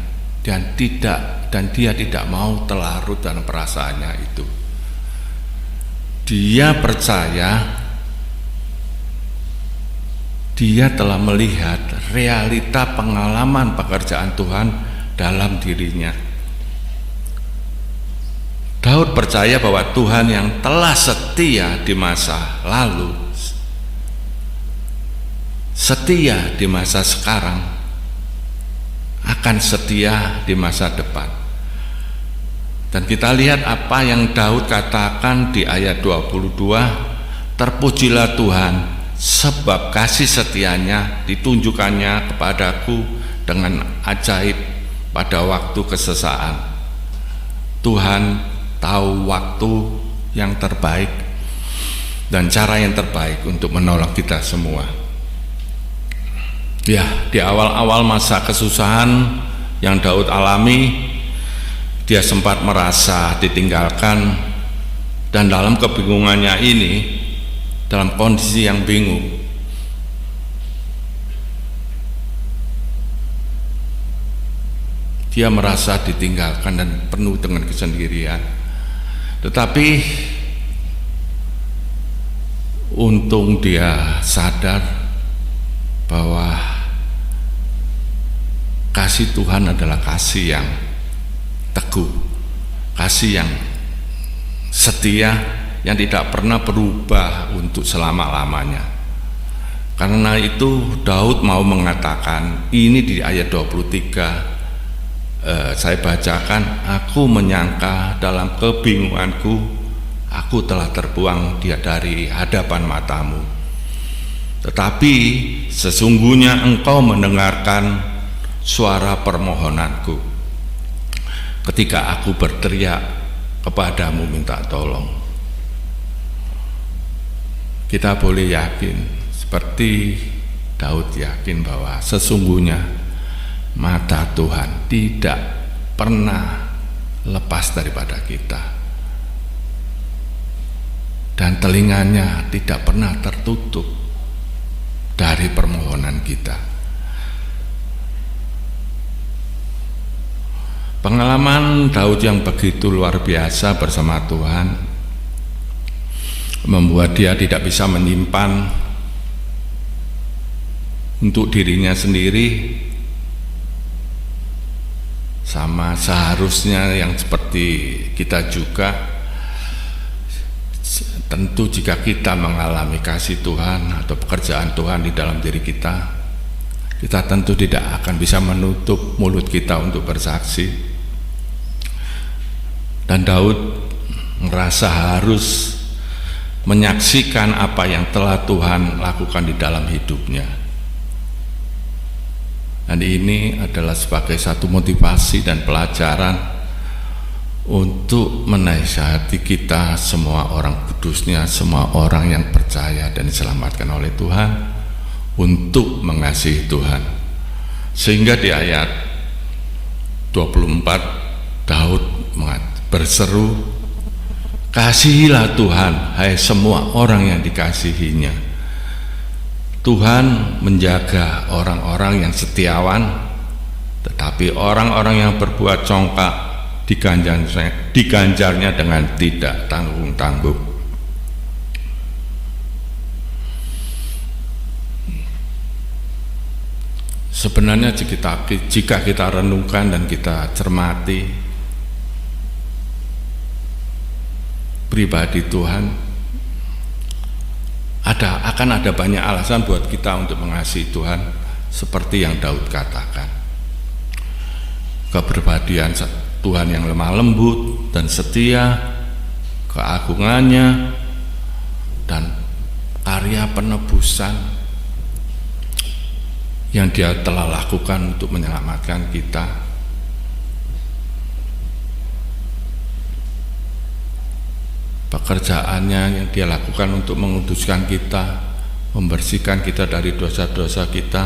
dan dia tidak mau terlarut dalam perasaannya itu. Dia percaya dia telah melihat realita pengalaman pekerjaan Tuhan dalam dirinya. Daud percaya bahwa Tuhan yang telah setia di masa lalu, setia di masa sekarang, akan setia di masa depan. Dan kita lihat apa yang Daud katakan di ayat 22, terpujilah Tuhan sebab kasih setianya ditunjukkannya kepadaku dengan ajaib pada waktu kesesaan. Tuhan tahu waktu yang terbaik dan cara yang terbaik untuk menolong kita semua. Ya, di awal-awal masa kesusahan yang Daud alami, dia sempat merasa ditinggalkan, dan dalam kebingungannya ini, dalam kondisi yang bingung, dia merasa ditinggalkan dan penuh dengan kesendirian. Tetapi untung dia sadar bahwa kasih Tuhan adalah kasih yang teguh, kasih yang setia, yang tidak pernah berubah untuk selama-lamanya. Karena itu Daud mau mengatakan ini di ayat 23, saya bacakan, aku menyangka dalam kebingunganku aku telah terbuang dari hadapan matamu, tetapi sesungguhnya engkau mendengarkan suara permohonanku ketika aku berteriak kepadamu minta tolong. Kita boleh yakin seperti Daud yakin bahwa sesungguhnya mata Tuhan tidak pernah lepas daripada kita, dan telinganya tidak pernah tertutup dari permohonan kita. Pengalaman Daud yang begitu luar biasa bersama Tuhan membuat dia tidak bisa menyimpan untuk dirinya sendiri, sama seharusnya yang seperti kita juga. Tentu jika kita mengalami kasih Tuhan atau pekerjaan Tuhan di dalam diri kita, kita tentu tidak akan bisa menutup mulut kita untuk bersaksi. Dan Daud merasa harus menyaksikan apa yang telah Tuhan lakukan di dalam hidupnya. Dan ini adalah sebagai satu motivasi dan pelajaran untuk menasihati kita semua orang kudusnya, semua orang yang percaya dan diselamatkan oleh Tuhan, untuk mengasihi Tuhan. Sehingga di ayat 24 Daud berseru, kasihilah Tuhan, hai semua orang yang dikasihinya. Tuhan menjaga orang-orang yang setiawan, tetapi orang-orang yang berbuat congkak diganjarnya dengan tidak tanggung-tanggung. Sebenarnya jika kita renungkan dan kita cermati pribadi Tuhan, akan ada banyak alasan buat kita untuk mengasihi Tuhan, seperti yang Daud katakan. Kepribadian Tuhan yang lemah lembut dan setia, keagungannya, dan karya penebusan yang Dia telah lakukan untuk menyelamatkan kita. Pekerjaannya yang Dia lakukan untuk menguduskan kita, membersihkan kita dari dosa-dosa kita,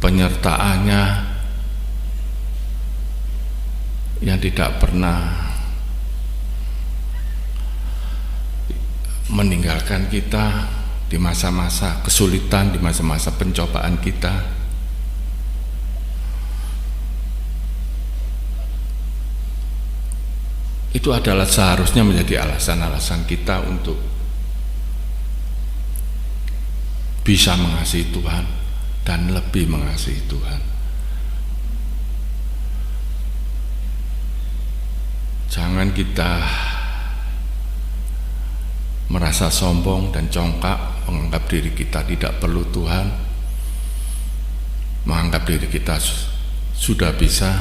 penyertaannya yang tidak pernah meninggalkan kita di masa-masa kesulitan, di masa-masa pencobaan kita. Itu adalah seharusnya menjadi alasan-alasan kita untuk bisa mengasihi Tuhan dan lebih mengasihi Tuhan. Jangan kita merasa sombong dan congkak, menganggap diri kita tidak perlu Tuhan, menganggap diri kita sudah bisa,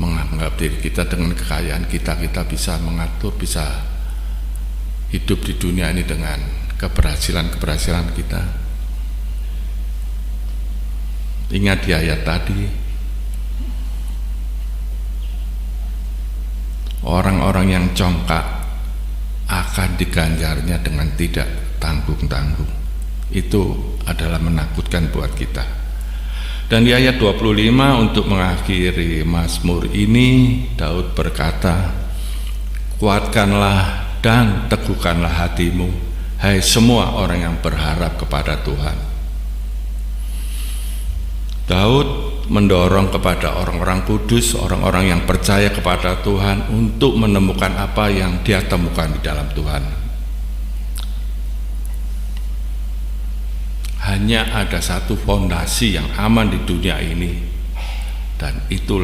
menganggap diri kita dengan kekayaan kita bisa mengatur, bisa hidup di dunia ini dengan keberhasilan kita. Ingat di ayat tadi, orang-orang yang congkak akan diganjarnya dengan tidak tanggung-tanggung. Itu adalah menakutkan buat kita. Dan di ayat 25, untuk mengakhiri Mazmur ini, Daud berkata, kuatkanlah dan teguhkanlah hatimu, hai semua orang yang berharap kepada Tuhan. Daud mendorong kepada orang-orang kudus, orang-orang yang percaya kepada Tuhan, untuk menemukan apa yang dia temukan di dalam Tuhan. Hanya ada satu fondasi yang aman di dunia ini, dan itu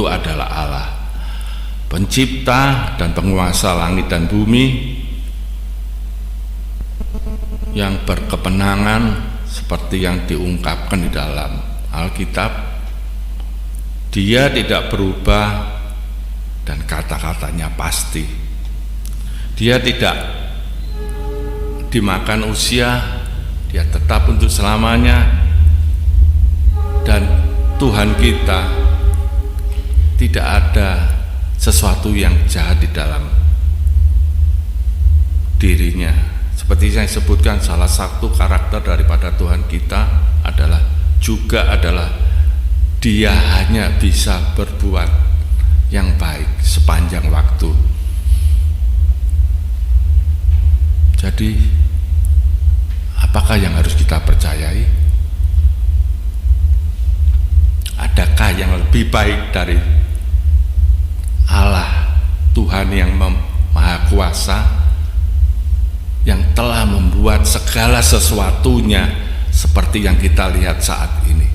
adalah Allah, pencipta dan penguasa langit dan bumi, yang berkepenangan seperti yang diungkapkan di dalam Alkitab. Dia tidak berubah dan kata-katanya pasti. Dia tidak dimakan usia, Dia tetap untuk selamanya. Dan Tuhan kita tidak ada sesuatu yang jahat di dalam dirinya. Seperti saya sebutkan, salah satu karakter daripada Tuhan kita adalah Dia hanya bisa berbuat yang baik sepanjang waktu. Jadi apakah yang harus kita percayai? Adakah yang lebih baik dari Allah, Tuhan yang Maha Kuasa, yang telah membuat segala sesuatunya seperti yang kita lihat saat ini?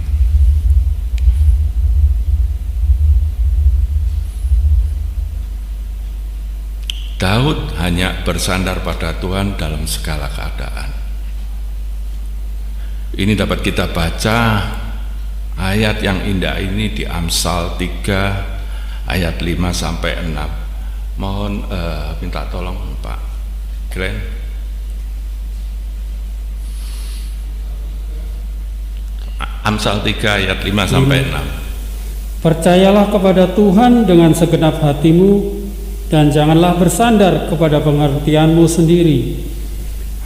Daud hanya bersandar pada Tuhan dalam segala keadaan. Ini dapat kita baca ayat yang indah ini di Amsal 3 ayat 5 sampai 6. Mohon minta tolong Pak Glenn. Amsal 3 ayat 5 sampai 6. Percayalah kepada Tuhan dengan segenap hatimu, dan janganlah bersandar kepada pengertianmu sendiri.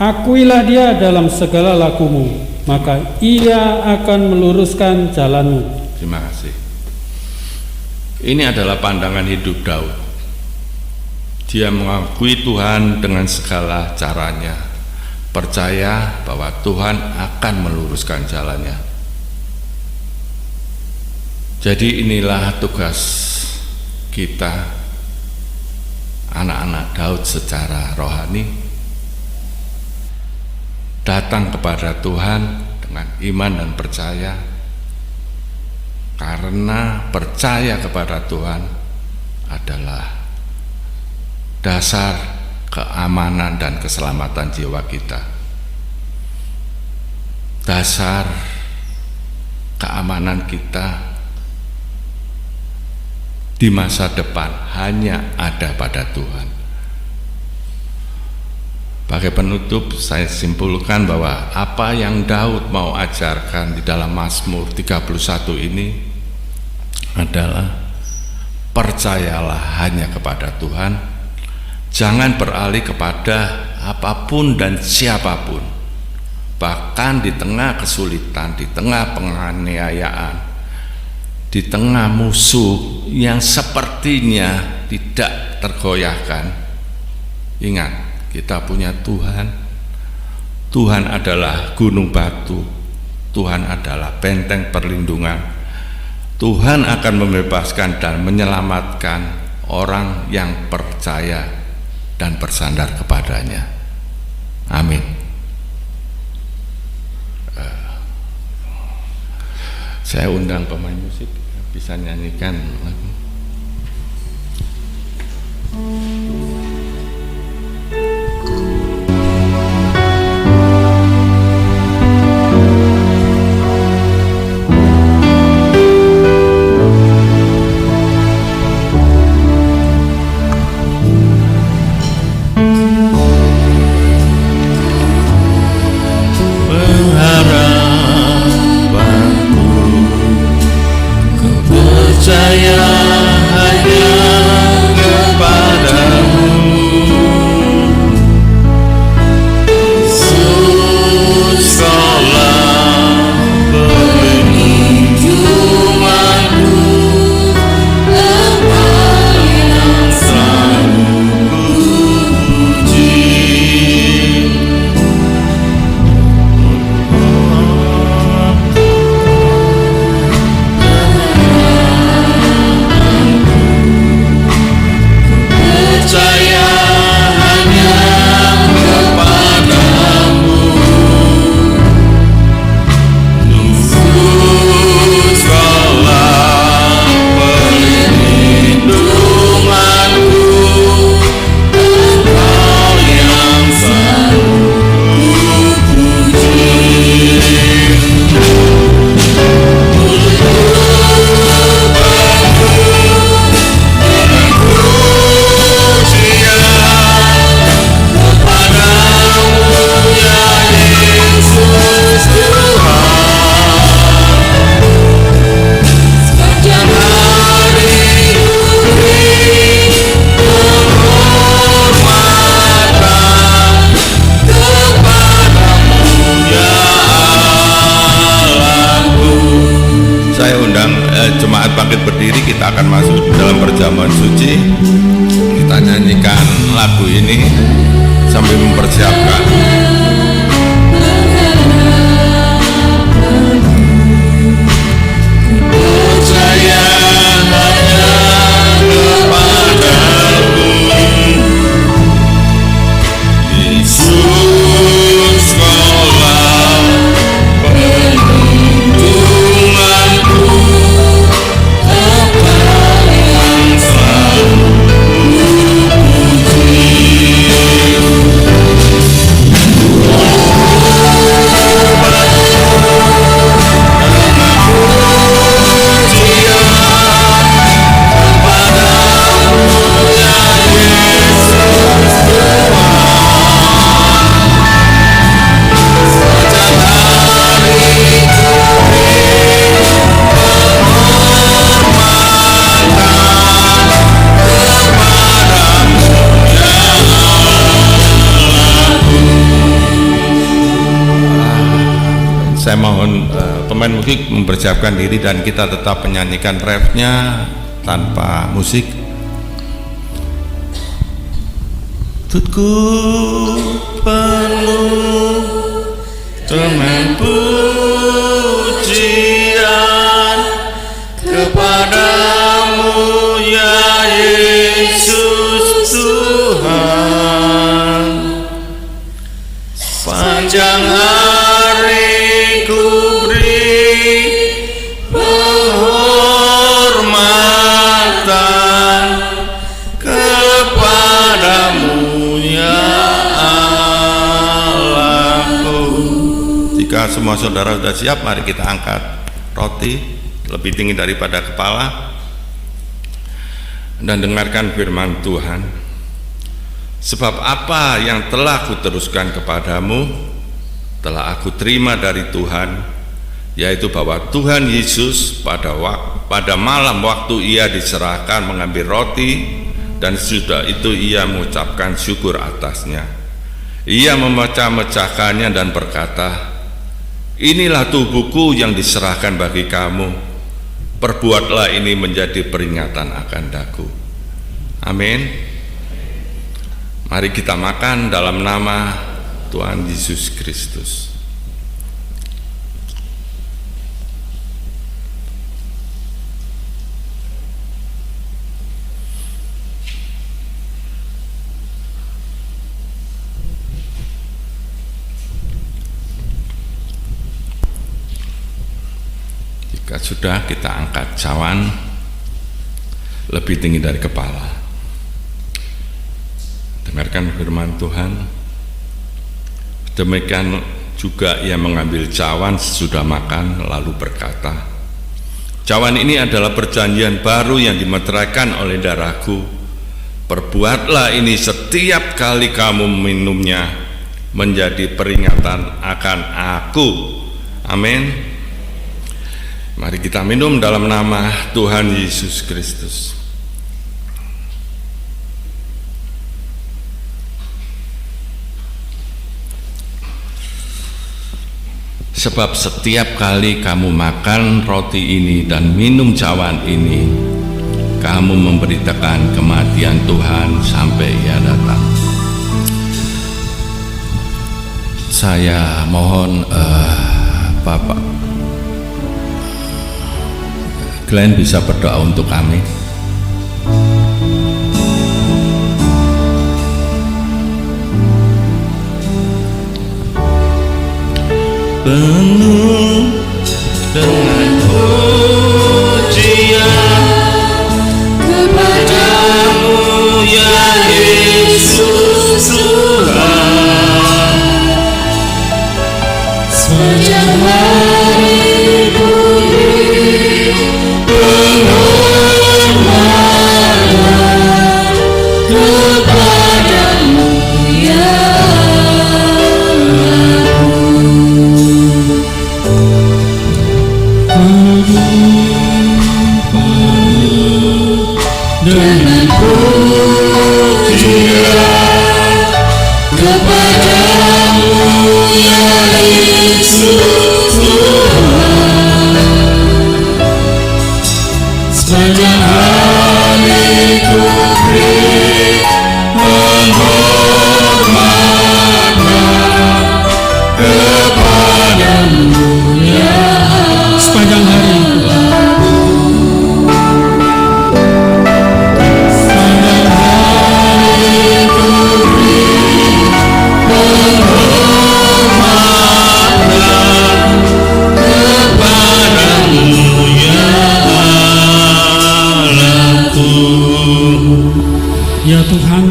Akuilah Dia dalam segala lakumu, maka Ia akan meluruskan jalanmu. Terima kasih. Ini adalah pandangan hidup Daud. Dia mengakui Tuhan dengan segala caranya, percaya bahwa Tuhan akan meluruskan jalannya. Jadi inilah tugas kita, anak-anak Daud secara rohani, datang kepada Tuhan dengan iman dan percaya, karena percaya kepada Tuhan adalah dasar keamanan dan keselamatan jiwa kita. Dasar keamanan kita di masa depan hanya ada pada Tuhan. Sebagai penutup, saya simpulkan bahwa apa yang Daud mau ajarkan di dalam Mazmur 31 ini adalah percayalah hanya kepada Tuhan, jangan beralih kepada apapun dan siapapun, bahkan di tengah kesulitan, di tengah penganiayaan, di tengah musuh yang sepertinya tidak tergoyahkan. Ingat, kita punya Tuhan. Tuhan adalah gunung batu, Tuhan adalah benteng perlindungan. Tuhan akan membebaskan dan menyelamatkan orang yang percaya dan bersandar kepadanya. Amin. Saya undang pemain musik bisa nyanyikan lagu. Percaya hanya kepadamu, Yesus kaulah perlindunganku, tempat yang selalu kupuji. Percaya hanya kepadamu, Yesus kaulah perlindunganku, Engkau yang selalu kupuji. Saya undang jemaat bangkit berdiri, kita akan masuk dalam perjamuan suci. Kita nyanyikan lagu ini sambil mempersiapkan. Percaya hanya kepadamu, Yesus kaulah perlindunganku, tempat yang selalu kupuji. Saya mohon pemain musik mempersiapkan diri dan kita tetap menyanyikan refnya tanpa musik. Tutku penuh dengan pujian kepadamu ya Yesus Tuhan, panjang semua saudara sudah siap, mari kita angkat roti lebih tinggi daripada kepala dan dengarkan firman Tuhan. Sebab apa yang telah kuteruskan kepadamu telah aku terima dari Tuhan, yaitu bahwa Tuhan Yesus pada malam waktu ia diserahkan mengambil roti, dan sudah itu ia mengucapkan syukur atasnya. Ia memecah-mecahkannya dan berkata, inilah tubuhku yang diserahkan bagi kamu, perbuatlah ini menjadi peringatan akan daku. Amin. Mari kita makan dalam nama Tuhan Yesus Kristus. Jika sudah, kita angkat cawan lebih tinggi dari kepala. Dengarkan firman Tuhan. Demikian juga ia mengambil cawan sesudah makan lalu berkata, cawan ini adalah perjanjian baru yang dimeteraikan oleh darahku. Perbuatlah ini setiap kali kamu minumnya menjadi peringatan akan aku. Amin. Mari kita minum dalam nama Tuhan Yesus Kristus. Sebab setiap kali kamu makan roti ini dan minum cawan ini, kamu memberitakan kematian Tuhan sampai ia datang. Saya mohon Bapak Glenn bisa berdoa untuk kami. Penuh dengan pujian kepadamu ya Yesus Tuhan. Sepanjang hari ku beri penghormatan kepadamu ya dengan pujian kepadamu ya Yesus Tuhan. Sepanjang hari ku beri penghormatan kepadamu ya Sepanjang hari ya Tuhan,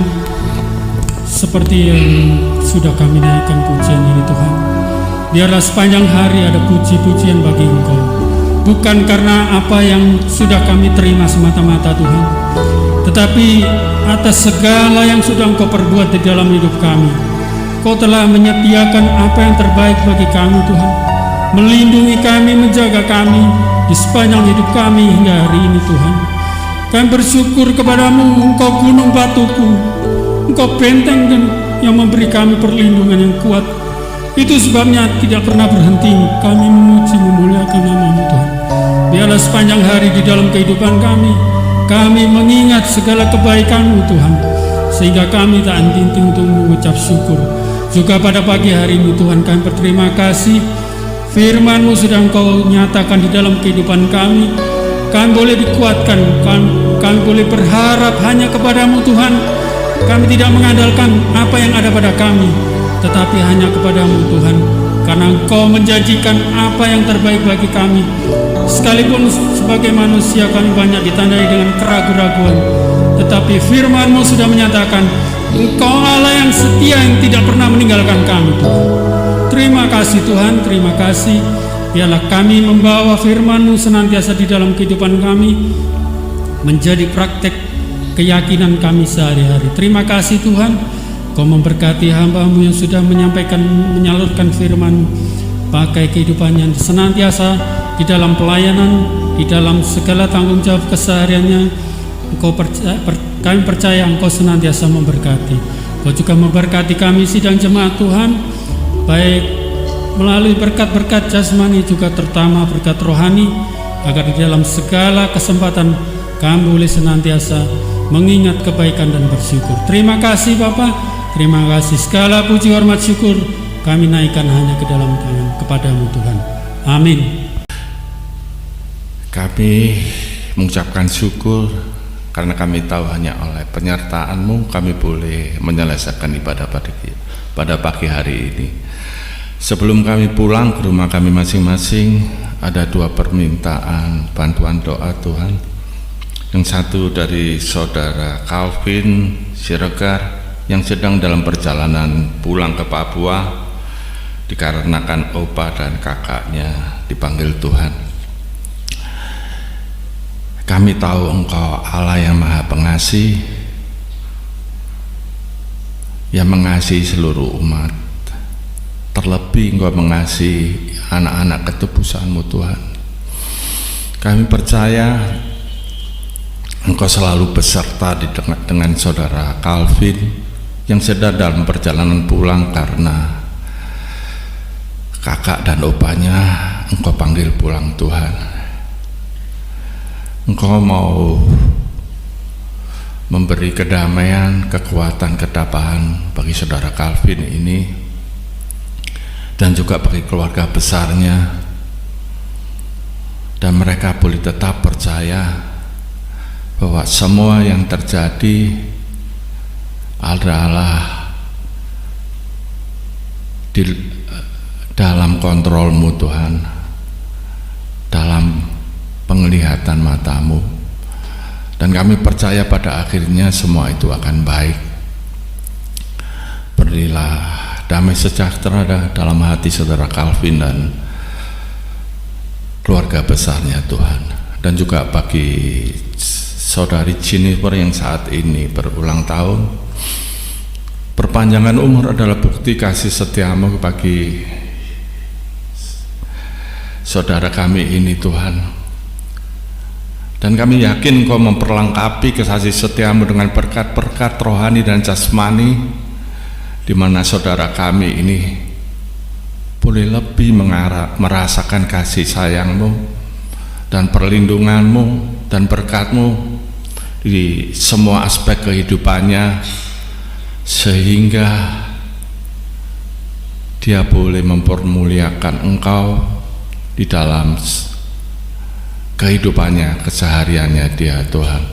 seperti yang sudah kami naikkan pujian ini Tuhan, biarlah sepanjang hari ada puji-pujian bagi Engkau, bukan karena apa yang sudah kami terima semata-mata Tuhan, tetapi atas segala yang sudah Engkau perbuat di dalam hidup kami. Kau telah menyediakan apa yang terbaik bagi kami Tuhan, melindungi kami, menjaga kami di sepanjang hidup kami hingga hari ini Tuhan. Kami bersyukur kepadamu, Engkau gunung batuku, Engkau benteng yang memberi kami perlindungan yang kuat. Itu sebabnya tidak pernah berhenti kami memuji memuliakan nama-Mu Tuhan. Biarlah sepanjang hari di dalam kehidupan kami mengingat segala kebaikan-Mu Tuhan, sehingga kami tak henti untuk mengucap syukur. Juga pada pagi hari ini Tuhan, kami berterima kasih firman-Mu sudah Engkau nyatakan di dalam kehidupan kami. Kami boleh dikuatkan, kami boleh berharap hanya kepadamu Tuhan. Kami tidak mengandalkan apa yang ada pada kami, tetapi hanya kepadamu Tuhan, karena Engkau menjanjikan apa yang terbaik bagi kami. Sekalipun sebagai manusia kami banyak ditandai dengan keraguan-raguan, tetapi firman-Mu sudah menyatakan Engkau Allah yang setia, yang tidak pernah meninggalkan kami Tuhan. Terima kasih Tuhan, terima kasih. Biarlah kami membawa firman-Mu senantiasa di dalam kehidupan kami, menjadi praktek keyakinan kami sehari-hari. Terima kasih Tuhan, Kau memberkati hamba-Mu yang sudah menyalurkan firman, pakai kehidupannya senantiasa di dalam pelayanan, di dalam segala tanggung jawab kesehariannya. Kami percaya Engkau senantiasa memberkati. Kau juga memberkati kami sidang jemaat Tuhan, baik melalui berkat-berkat jasmani juga terutama berkat rohani, agar di dalam segala kesempatan kami boleh senantiasa mengingat kebaikan dan bersyukur. Terima kasih Bapa, terima kasih. Segala puji hormat syukur kami naikkan hanya ke dalam tangan kepadamu Tuhan. Amin. Kami mengucapkan syukur karena kami tahu hanya oleh penyertaan-Mu kami boleh menyelesaikan ibadah pada pagi hari ini. Sebelum kami pulang ke rumah kami masing-masing, ada 2 permintaan bantuan doa Tuhan. Yang satu dari saudara Calvin Siregar yang sedang dalam perjalanan pulang ke Papua, dikarenakan opa dan kakaknya dipanggil Tuhan. Kami tahu Engkau Allah yang Maha Pengasih, yang mengasihi seluruh umat. Terlebih Engkau mengasihi anak-anak ketebusan-Mu Tuhan. Kami percaya Engkau selalu beserta dengan saudara Calvin yang sedang dalam perjalanan pulang karena kakak dan opanya Engkau panggil pulang Tuhan. Engkau mau memberi kedamaian, kekuatan, ketabahan bagi saudara Calvin ini dan juga bagi keluarga besarnya, dan mereka boleh tetap percaya bahwa semua yang terjadi adalah di dalam kontrol-Mu Tuhan, dalam penglihatan mata-Mu, dan kami percaya pada akhirnya semua itu akan baik. Berilah damai sejahtera dalam hati saudara Calvin dan keluarga besarnya Tuhan, dan juga bagi saudari Jennifer yang saat ini berulang tahun. Perpanjangan umur adalah bukti kasih setia-Mu bagi saudara kami ini Tuhan. Dan kami yakin Kau memperlengkapi kasih setia-Mu dengan berkat-berkat rohani dan jasmani, di mana saudara kami ini boleh lebih merasakan kasih sayang-Mu dan perlindungan-Mu dan berkat-Mu di semua aspek kehidupannya, sehingga dia boleh mempermuliakan Engkau di dalam kehidupannya, kesehariannya dia Tuhan.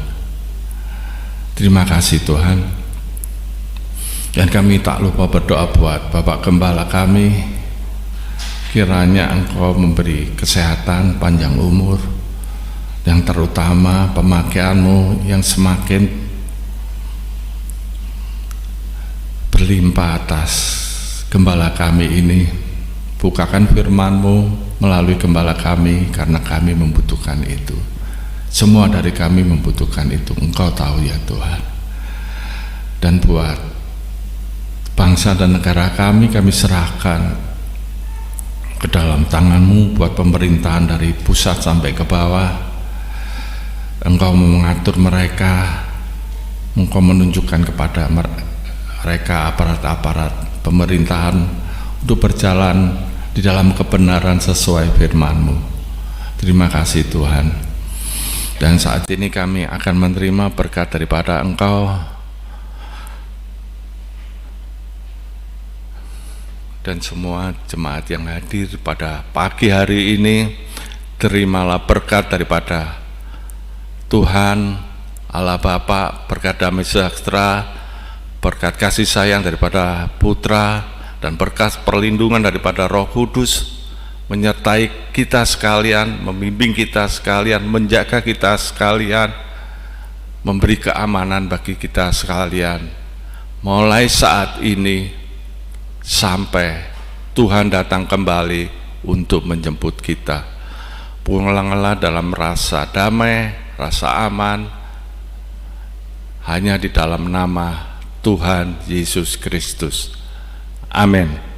Terima kasih Tuhan. Dan kami tak lupa berdoa buat Bapak Gembala kami, kiranya Engkau memberi kesehatan, panjang umur, yang terutama pemakaian-Mu yang semakin berlimpah atas Gembala kami ini. Bukakan firman-Mu melalui gembala kami, karena kami membutuhkan itu. Semua dari kami membutuhkan itu. Engkau tahu ya Tuhan. Dan buat bangsa dan negara kami serahkan ke dalam tangan-Mu. Buat pemerintahan dari pusat sampai ke bawah, Engkau mengatur mereka, Engkau menunjukkan kepada mereka aparat-aparat pemerintahan untuk berjalan di dalam kebenaran sesuai firman-Mu. Terima kasih Tuhan. Dan saat ini kami akan menerima berkat daripada Engkau, dan semua jemaat yang hadir pada pagi hari ini, terimalah berkat daripada Tuhan Allah Bapa, berkat damai sejahtera, berkat kasih sayang daripada Putra, dan berkat perlindungan daripada Roh Kudus menyertai kita sekalian, membimbing kita sekalian, menjaga kita sekalian, memberi keamanan bagi kita sekalian, mulai saat ini sampai Tuhan datang kembali untuk menjemput kita. Pulanglah dalam rasa damai, rasa aman, hanya di dalam nama Tuhan Yesus Kristus. Amin.